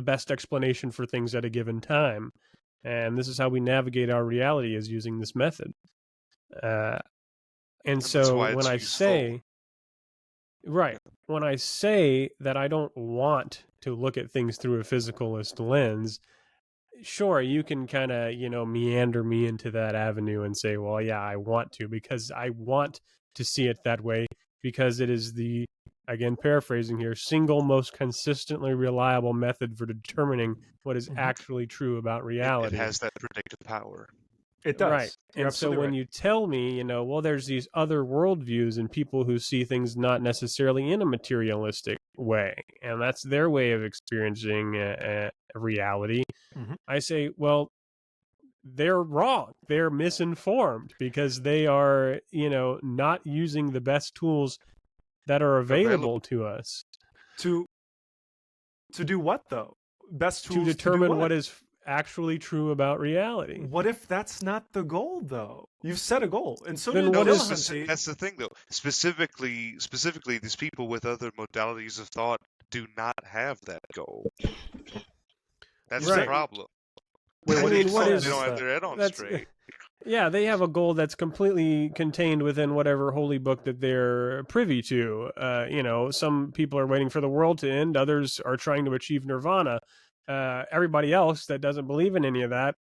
Speaker 3: best explanation for things at a given time. And this is how we navigate our reality, is using this method. And so when I say, when I say that I don't want to look at things through a physicalist lens, sure, you can kind of, meander me into that avenue and say, well, yeah, I want to, because I want to see it that way, because it is the, again, paraphrasing here, single most consistently reliable method for determining what is actually true about reality.
Speaker 4: It has that predictive power.
Speaker 1: It does.
Speaker 3: Right.
Speaker 1: You're
Speaker 3: and so when
Speaker 1: right.
Speaker 3: you tell me, well, there's these other worldviews and people who see things not necessarily in a materialistic way, and that's their way of experiencing reality, I say, well, they're wrong. They're misinformed, because they are, not using the best tools that are available to us.
Speaker 1: To do what, though? Best tools
Speaker 3: to determine
Speaker 1: to do
Speaker 3: what is actually true about reality.
Speaker 1: What if that's not the goal, though? You've set a goal, and so
Speaker 3: then
Speaker 1: did
Speaker 3: what is
Speaker 4: that's the thing, though. Specifically, these people with other modalities of thought do not have that goal. That's the problem.
Speaker 1: Wait,
Speaker 3: I mean, what is
Speaker 4: they don't have their head on straight.
Speaker 3: Yeah, they have a goal that's completely contained within whatever holy book that they're privy to. Some people are waiting for the world to end. Others are trying to achieve nirvana. Everybody else that doesn't believe in any of that,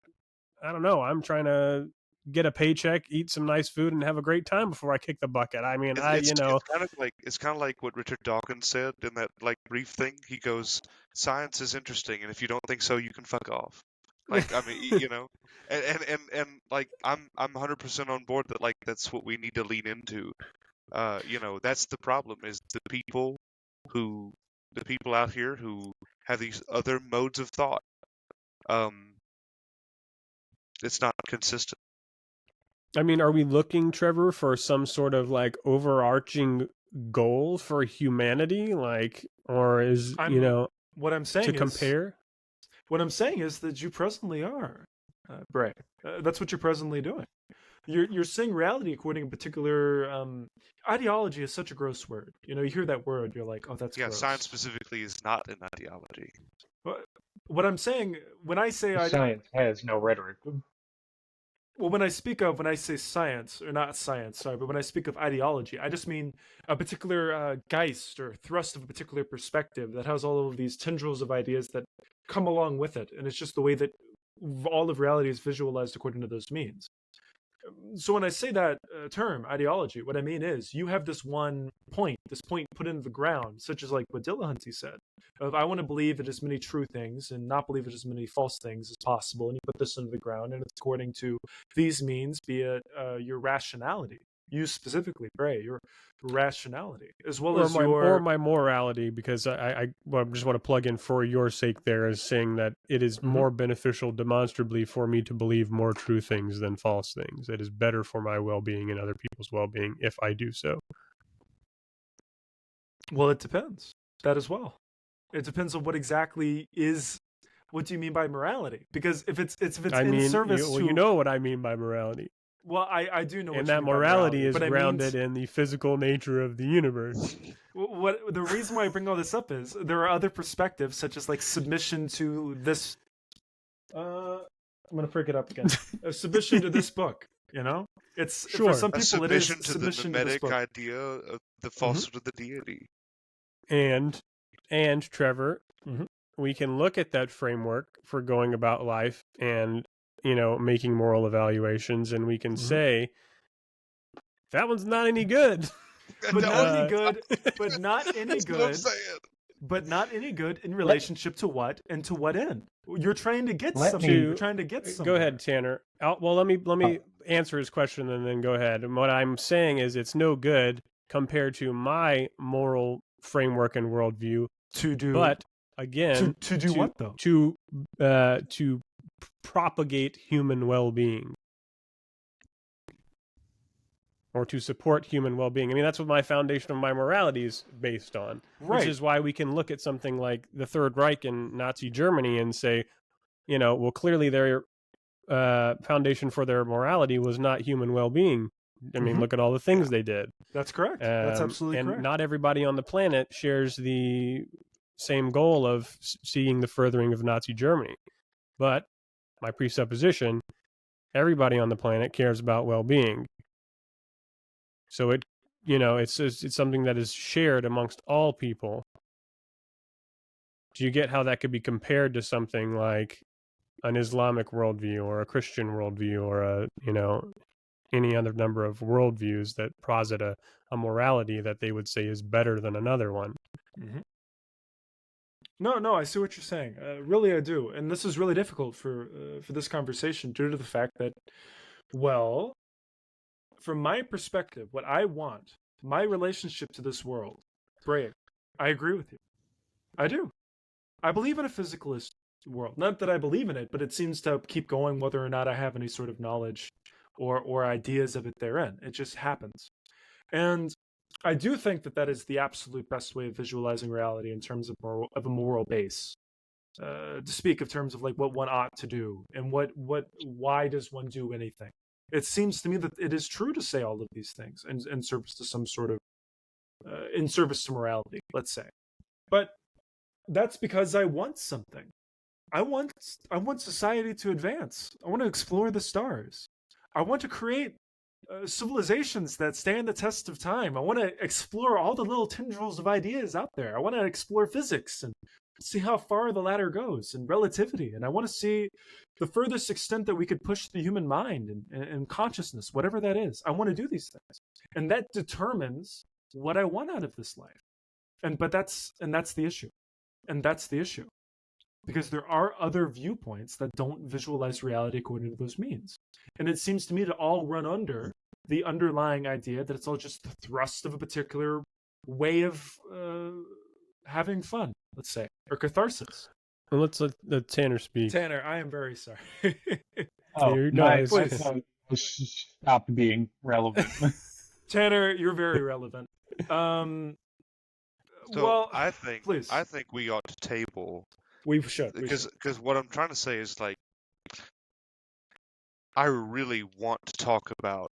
Speaker 3: I don't know. I'm trying to get a paycheck, eat some nice food, and have a great time before I kick the bucket. I mean,
Speaker 4: it's kind of like what Richard Dawkins said in that brief thing. He goes, "Science is interesting, and if you don't think so, you can fuck off." I mean, and I'm 100% on board that that's what we need to lean into. That's the problem, is the people out here who have these other modes of thought. It's not consistent.
Speaker 3: I mean, are we looking, Trevor, for some sort of overarching goal for humanity, or is
Speaker 1: what I'm saying
Speaker 3: to compare?
Speaker 1: What I'm saying is that you presently are, Bray. That's what you're presently doing. You're seeing reality according to a particular ideology is such a gross word. You hear that word, you're like, oh, that's gross.
Speaker 4: Science specifically is not an ideology.
Speaker 1: What I'm saying when I say
Speaker 2: science has no rhetoric.
Speaker 1: Well, when I say science, or not science, sorry, but when I speak of ideology, I just mean a particular geist or thrust of a particular perspective that has all of these tendrils of ideas that come along with it. And it's just the way that all of reality is visualized according to those means. So when I say that term, ideology, what I mean is you have this point put into the ground, such as what Dillahunty said, of I want to believe in as many true things and not believe in as many false things as possible. And you put this into the ground, and it's according to these means, be it your rationality. You specifically, Bray, your rationality, as well as
Speaker 3: or my morality, because I just want to plug in for your sake there as saying that it is more beneficial demonstrably for me to believe more true things than false things. It is better for my well-being and other people's well-being if I do so.
Speaker 1: Well, it depends. That as well. It depends on what exactly is What do you mean by morality? Because if it's
Speaker 3: I
Speaker 1: in
Speaker 3: mean,
Speaker 1: service to,
Speaker 3: you know what I mean by morality.
Speaker 1: well, I do know what
Speaker 3: And
Speaker 1: you
Speaker 3: that
Speaker 1: mean by
Speaker 3: morality is
Speaker 1: but
Speaker 3: grounded in the physical nature of the universe.
Speaker 1: what the reason why I bring all this up is there are other perspectives such as like submission to this. I'm gonna break it up again. Submission to this book. You know, it's for
Speaker 3: Sure.
Speaker 1: some
Speaker 4: A
Speaker 1: people it is
Speaker 4: submission to the
Speaker 1: submission to this
Speaker 4: mimetic
Speaker 1: book.
Speaker 4: idea of the falsehood of the deity.
Speaker 3: And Trevor,
Speaker 1: Mhm.
Speaker 3: we can look at that framework for going about life and, you know, making moral evaluations, and we can
Speaker 1: Mhm.
Speaker 3: say that one's not any good.
Speaker 1: But
Speaker 4: That
Speaker 1: not
Speaker 4: was-
Speaker 1: any good. But not any
Speaker 4: That's what I'm
Speaker 1: good.
Speaker 4: saying.
Speaker 1: But not any good in relationship to what and to what end? You're trying to get
Speaker 2: Let
Speaker 1: something.
Speaker 2: me-
Speaker 1: You're trying to get something.
Speaker 3: Go ahead, Tanner. Well, let me answer his question and then go ahead. And what I'm saying is it's no good compared to my moral framework and worldview.
Speaker 1: To do.
Speaker 3: But again,
Speaker 1: to do what though?
Speaker 3: To propagate human well-being, or to support human well-being. I mean, that's what my foundation of my morality is based on.
Speaker 1: Right.
Speaker 3: Which is why we can look at something like the Third Reich in Nazi Germany and say, you know, well, clearly their foundation for their morality was not human well-being. I mean,
Speaker 1: Mhm.
Speaker 3: look at all the things they did.
Speaker 1: That's correct. That's absolutely
Speaker 3: and
Speaker 1: correct.
Speaker 3: not everybody on the planet shares the same goal of seeing the furthering of Nazi Germany. But my presupposition, everybody on the planet cares about well-being. So it, you know, it's something that is shared amongst all people. Do you get how that could be compared to something like an Islamic worldview or a Christian worldview or a, you know, any other number of worldviews that posit a morality that they would say is better than another one?
Speaker 1: Mhm. No, I see what you're saying. Really, I do, and this is really difficult for this conversation due to the fact that, well, from my perspective, what I want, my relationship to this world, Bray, I agree with you. I do. I believe in a physicalist world. Not that I believe in it, but it seems to keep going whether or not I have any sort of knowledge or ideas of it therein. It just happens. And I do think that that is the absolute best way of visualizing reality in terms of a moral base. To speak of terms of like what one ought to do and why does one do anything? It seems to me that it is true to say all of these things in service to some sort of in service to morality, let's say. But that's because I want something. I want society to advance. I want to explore the stars. I want to create civilizations that stand the test of time. I want to explore all the little tendrils of ideas out there. I want to explore physics and see how far the ladder goes and relativity. And I want to see the furthest extent that we could push the human mind and consciousness, whatever that is. I want to do these things. And that determines what I want out of this life. But that's the issue. And that's the issue. Because there are other viewpoints that don't visualize reality according to those means. And it seems to me to all run under the underlying idea that it's all just the thrust of a particular way of having fun, let's say, or catharsis.
Speaker 3: Well, let's let Tanner speak.
Speaker 1: Tanner, I am very sorry.
Speaker 2: Oh,
Speaker 3: You're
Speaker 2: nice.
Speaker 3: nice.
Speaker 2: I stopped being relevant.
Speaker 1: Tanner, you're very relevant.
Speaker 4: So
Speaker 1: well,
Speaker 4: I think
Speaker 1: please.
Speaker 4: we ought to table
Speaker 1: We should.
Speaker 4: because what I'm trying to say is like I really want to talk about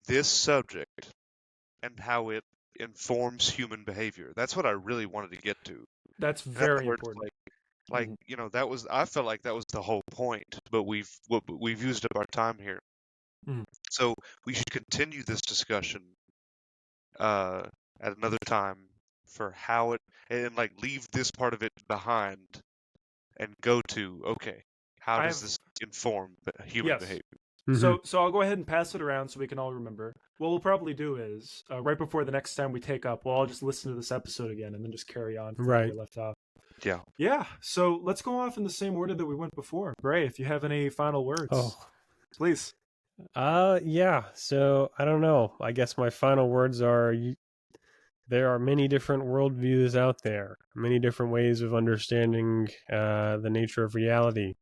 Speaker 4: this subject and how it informs human behavior. That's what I really wanted to get to.
Speaker 1: That's
Speaker 4: In other
Speaker 1: very
Speaker 4: words,
Speaker 1: important.
Speaker 4: Like
Speaker 1: Mhm.
Speaker 4: you know, I felt like that was the whole point, but we've used up our time here.
Speaker 1: Mhm.
Speaker 4: So we should continue this discussion at another time for how it and like leave this part of it behind and go to okay, how does this inform human
Speaker 1: Yes.
Speaker 4: behavior?
Speaker 3: Mhm.
Speaker 1: So I'll go ahead and pass it around so we can all remember. What we'll probably do is right before the next time we take up, we'll all just listen to this episode again and then just carry on from where we
Speaker 3: Right.
Speaker 1: left off.
Speaker 4: Yeah.
Speaker 1: Yeah. So let's go off in the same order that we went before. Bray, if you have any final words,
Speaker 3: Oh.
Speaker 1: please.
Speaker 3: Yeah. So I don't know. I guess my final words are: there are many different worldviews out there, many different ways of understanding the nature of reality.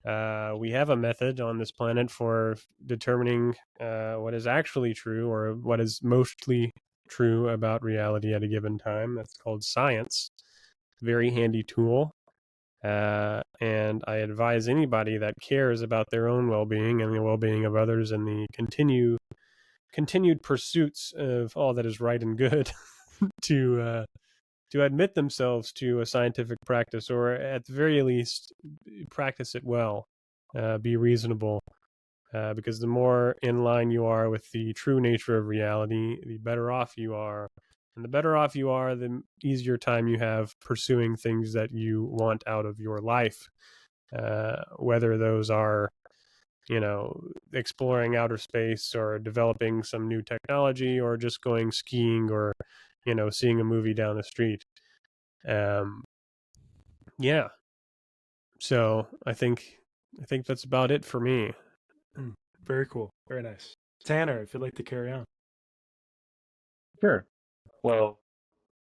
Speaker 3: We have a method on this planet for determining what is actually true or what is mostly true about reality at a given time. That's called science. Very handy tool. And I advise anybody that cares about their own well-being and the well-being of others and the continued pursuits of all that is right and good to admit themselves to a scientific practice, or at the very least practice it well, be reasonable, because the more in line you are with the true nature of reality, the better off you are. And the better off you are, the easier time you have pursuing things that you want out of your life, whether those are, exploring outer space or developing some new technology or just going skiing or, seeing a movie down the street. Yeah. So I think that's about it for me.
Speaker 1: Very cool. Very nice. Tanner, if you'd like to carry on.
Speaker 2: Sure. Well,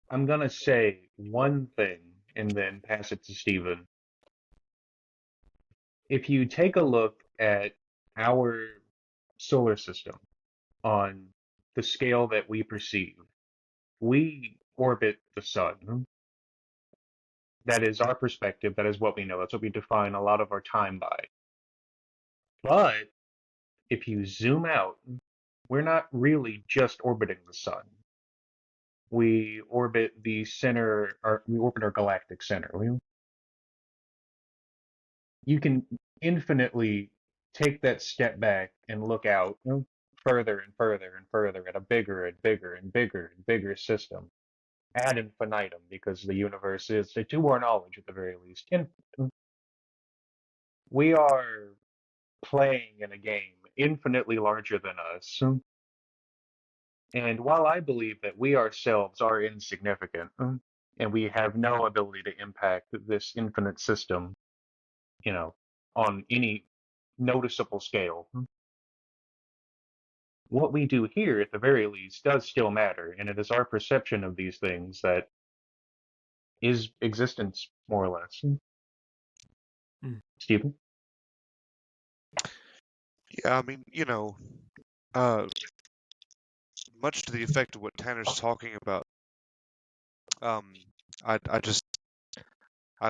Speaker 2: I'm going to say one thing and then pass it to Stephen. If you take a look at our solar system on the scale that we perceive, we orbit the sun. That is our perspective. That is what we know. That's what we define a lot of our time by. But if you zoom out, we're not really just orbiting the sun. We orbit the center, or we orbit our galactic center. You can infinitely take that step back and look out, further and further and further at a bigger and bigger and bigger and bigger system ad infinitum, because the universe is, to our knowledge at the very least, infinite. We are playing in a game infinitely larger than us. And while I believe that we ourselves are insignificant, and we have no ability to impact this infinite system, on any noticeable scale, what we do here, at the very least, does still matter. And it is our perception of these things that is existence, more or less. Stephen?
Speaker 4: Yeah, I mean, much to the effect of what Tanner's talking about. I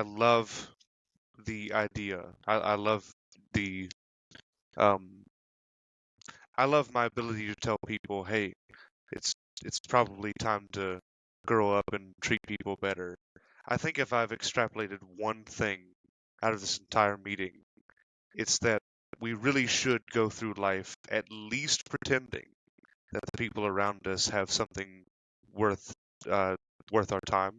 Speaker 4: love the idea. I love the I love my ability to tell people, hey, it's probably time to grow up and treat people better. I think if I've extrapolated one thing out of this entire meeting, it's that we really should go through life at least pretending that the people around us have something worth our time.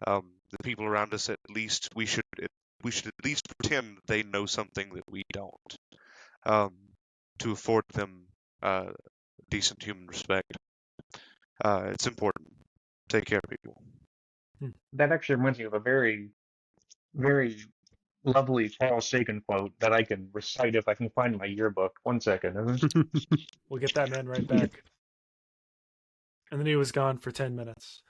Speaker 4: The people around us, at least we should at least pretend they know something that we don't, to afford them decent human respect. It's important. Take care of people.
Speaker 2: That actually reminds me of a very, very lovely Carl Sagan quote that I can recite if I can find my yearbook. 1 second.
Speaker 1: We'll get that man right back. And then he was gone for 10 minutes.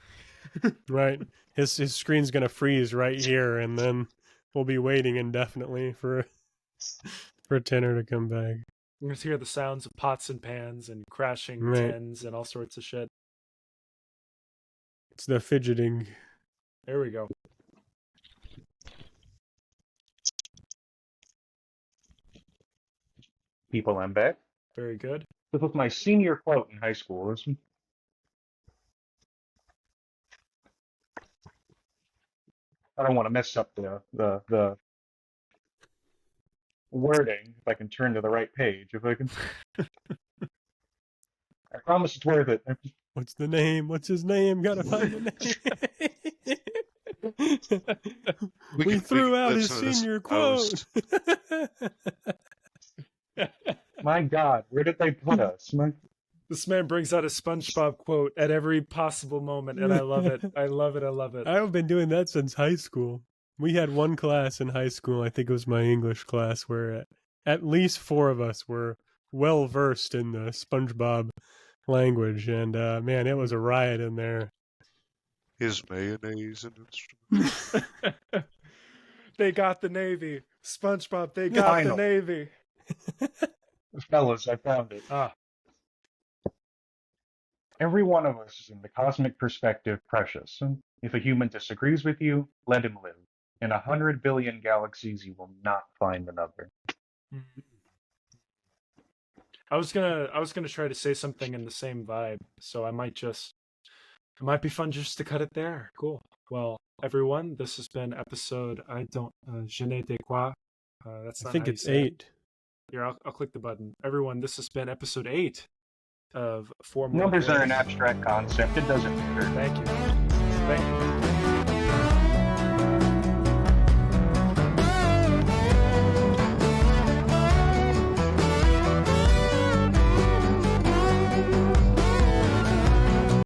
Speaker 3: Right. His screen's going to freeze right here, and then we'll be waiting indefinitely for Tanner to come back.
Speaker 1: We're going to hear the sounds of pots and pans and crashing tins and all sorts of shit.
Speaker 3: It's the fidgeting.
Speaker 1: There we go.
Speaker 2: People, I'm back.
Speaker 1: Very good.
Speaker 2: This was my senior quote in high school. I don't want to mess up the wording. If I can turn to the right page, if I can. I promise it's worth it.
Speaker 3: What's the name? What's his name? Gotta find the name. we threw out his senior quote.
Speaker 2: My God, where did they put us?
Speaker 1: This man brings out a SpongeBob quote at every possible moment, and I love it. I love it. I love it.
Speaker 3: I've been doing that since high school. We had one class in high school, I think it was my English class, where at least 4 of us were well versed in the SpongeBob language, and man, it was a riot in there.
Speaker 4: Is mayonnaise an instrument?
Speaker 1: They got the Navy. SpongeBob, they got the Navy.
Speaker 2: Fellas, I found it. Every one of us is, in the cosmic perspective, precious. If a human disagrees with you, let him live. In 100 billion galaxies, you will not find another.
Speaker 1: I was gonna try to say something in the same vibe, so it might be fun just to cut it there. Cool. Well, everyone, this has been episode je ne sais quoi. That's
Speaker 3: I
Speaker 1: not
Speaker 3: think
Speaker 1: how you
Speaker 3: it's
Speaker 1: say it.
Speaker 3: 8.
Speaker 1: Here, I'll click the button. Everyone, this has been episode 8 of Four Mortal
Speaker 2: Numbers are
Speaker 1: Coils.
Speaker 2: an abstract concept. It doesn't matter.
Speaker 1: Thank you.